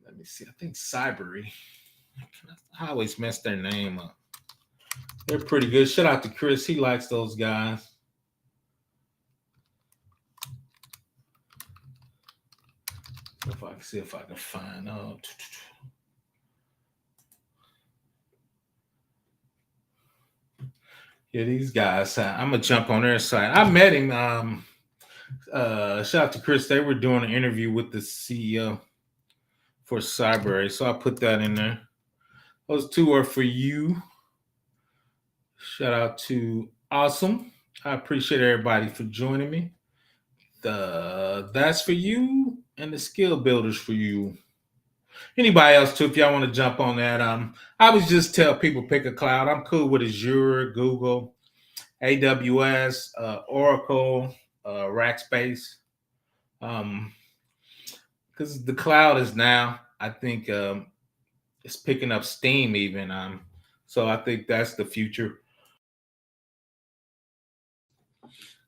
Let me see. I think Cybery. I always mess their name up. They're pretty good. Shout out to Chris. He likes those guys. If I can see if I can find out. Yeah, these guys. I'm gonna jump on their site. I met him. Shout out to Chris. They were doing an interview with the CEO for Cyber, so I put that in there. Those two are for you. Shout out to Awesome. I appreciate everybody for joining me. That's for you, and the skill builders for you. Anybody else too? If y'all want to jump on that, I always just tell people pick a cloud. I'm cool with Azure, Google, AWS, Oracle, Rackspace. Because the cloud is now, I think, it's picking up steam even. So I think that's the future.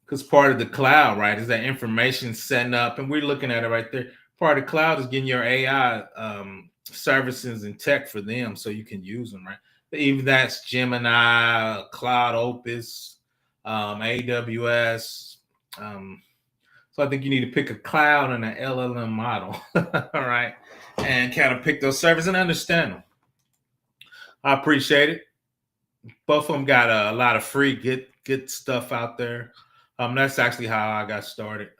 Because part of the cloud, right, is that information setting up, and we're looking at it right there. Part of the cloud is getting your AI services and tech for them so you can use them, right? Even that's Gemini, Cloud Opus, AWS. So I think you need to pick a cloud and an LLM model, all right, and kind of pick those services and understand them. I appreciate it. Both of them got a lot of free good stuff out there. That's actually how I got started.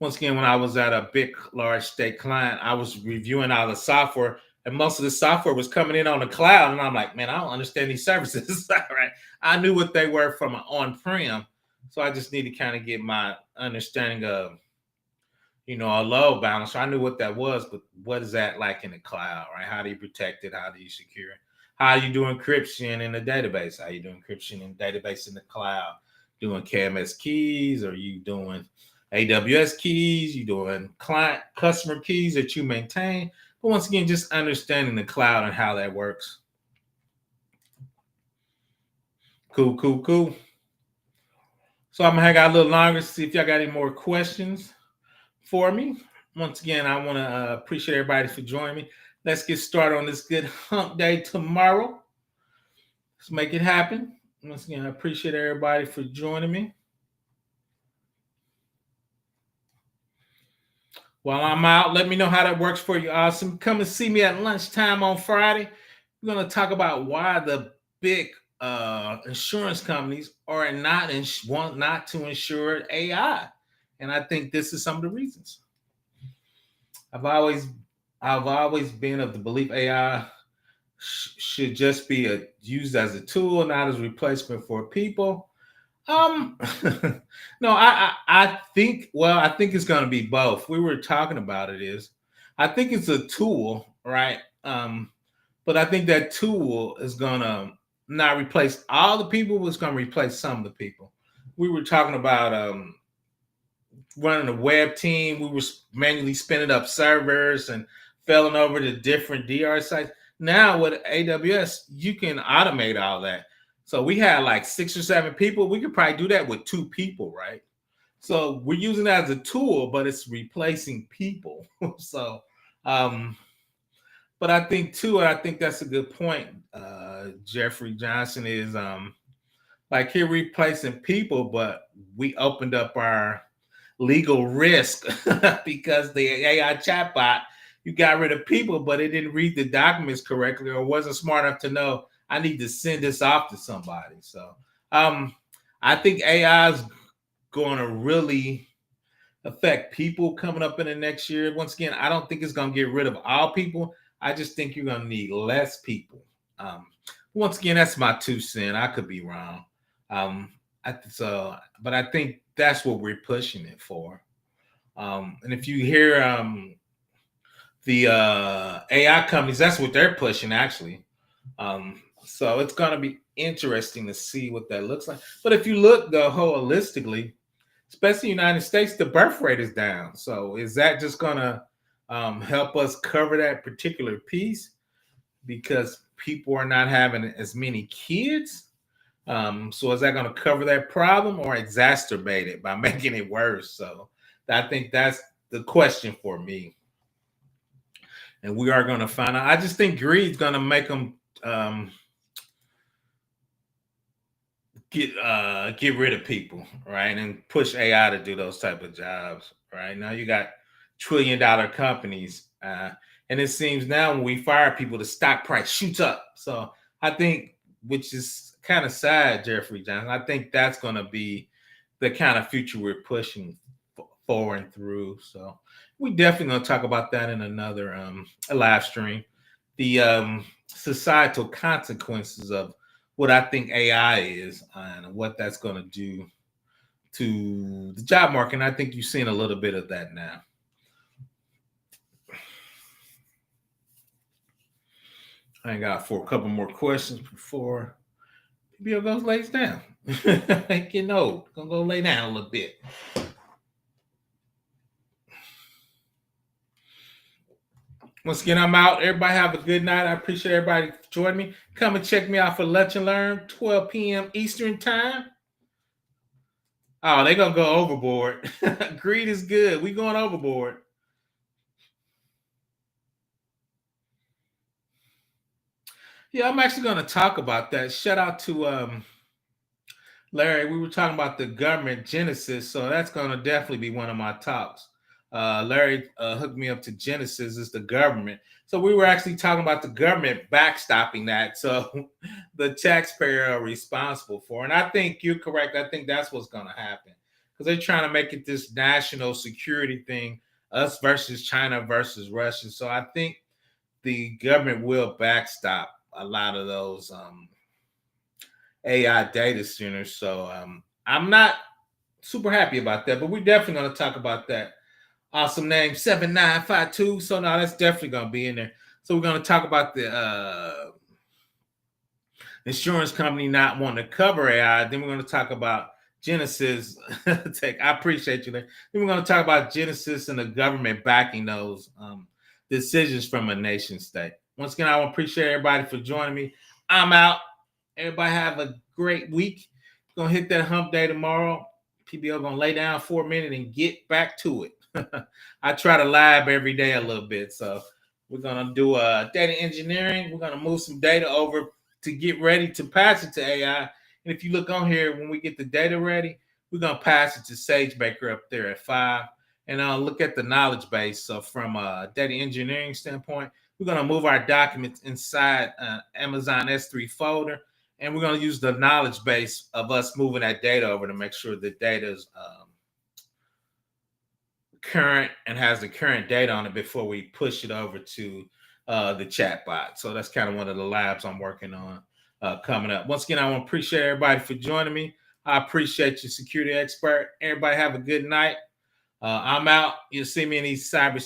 Once again, when I was at a big, large state client, I was reviewing all the software, and most of the software was coming in on the cloud. And I'm like, man, I don't understand these services. Right? I knew what they were from an on-prem, so I just need to kind of get my understanding of, a load balancer. I knew what that was, but what is that like in the cloud, right? How do you protect it? How do you secure it? How do you do encryption in the database? How you do encryption in the database in the cloud? Doing KMS keys? Or you doing AWS keys? You doing client customer keys that you maintain? But once again, just understanding the cloud and how that works. Cool, cool, cool. So I'm gonna hang out a little longer, see if y'all got any more questions for me. Once again, I want to appreciate everybody for joining me. Let's get started on this good hump day tomorrow. Let's make it happen. Once again, I appreciate everybody for joining me. While I'm out, let me know how that works for you. Awesome. Come and see me at lunchtime on Friday. We're going to talk about why the big insurance companies are want not to insure AI. And I think this is some of the reasons. I've always been of the belief AI should just be used as a tool, not as a replacement for people. No, I think it's going to be both. We were talking about I think it's a tool, right? But I think that tool is going to not replace all the people, it's going to replace some of the people. We were talking about running a web team. We were manually spinning up servers and failing over to different DR sites. Now with AWS, you can automate all that. So we had like 6 or 7 people. We could probably do that with 2 people, right? So we're using that as a tool, but it's replacing people. So, but I think too, and I think that's a good point. Jeffrey Johnson is like here replacing people, but we opened up our legal risk because the AI chatbot, you got rid of people, but it didn't read the documents correctly or wasn't smart enough to know I need to send this off to somebody. So I think AI is going to really affect people coming up in the next year. Once again, I don't think it's going to get rid of all people. I just think you're going to need less people. Once again, that's my 2 cents. I could be wrong. But I think that's what we're pushing it for. And if you hear the AI companies, that's what they're pushing actually. So it's going to be interesting to see what that looks like. But if you look holistically, especially in the United States, the birth rate is down. So is that just going to help us cover that particular piece because people are not having as many kids? So is that going to cover that problem or exacerbate it by making it worse? So I think that's the question for me. And we are going to find out. I just think greed is going to make them get rid of people, right? And push AI to do those type of jobs, right? Now you got trillion-dollar companies. And it seems now when we fire people, the stock price shoots up. So I think, which is kind of sad, Jeffrey Johnson, I think that's going to be the kind of future we're pushing forward and through. So we definitely going to talk about that in another live stream. The societal consequences of what I think AI is and what that's going to do to the job market. And I think you've seen a little bit of that now. I got for a couple more questions before Bill goes lays down. Getting old. Gonna go lay down a little bit. Once again, I'm out. Everybody have a good night. I appreciate everybody joining me. Come and check me out for Lunch and Learn, 12 p.m. Eastern time. Oh, they're going to go overboard. Greed is good. We going overboard. Yeah, I'm actually going to talk about that. Shout out to Larry. We were talking about the government genesis, so that's going to definitely be one of my talks. Larry hooked me up to Genesis, is the government. So we were actually talking about the government backstopping that. So the taxpayer are responsible for. And I think you're correct. I think that's what's going to happen because they're trying to make it this national security thing, us versus China versus Russia. So I think the government will backstop a lot of those AI data centers. So I'm not super happy about that, but we're definitely going to talk about that. Awesome name 7952. So now that's definitely going to be in there. So we're going to talk about the insurance company not wanting to cover AI. Then we're going to talk about Genesis. I appreciate you there. Then we're going to talk about Genesis and the government backing those decisions from a nation state. Once again, I want to appreciate everybody for joining me. I'm out. Everybody have a great week. We're going to hit that hump day tomorrow. PBO going to lay down for a minute and get back to it. I try to lab every day a little bit. So we're going to do data engineering. We're going to move some data over to get ready to pass it to AI. And if you look on here, when we get the data ready, we're going to pass it to SageMaker up there at 5. And look at the knowledge base. So from a data engineering standpoint, we're going to move our documents inside Amazon S3 folder. And we're going to use the knowledge base of us moving that data over to make sure the data is current and has the current data on it before we push it over to the chatbot. So that's kind of one of the labs I'm working on coming up. Once again, I want to appreciate everybody for joining me. I appreciate you, security expert. Everybody have a good night. I'm out. You'll see me in these cyber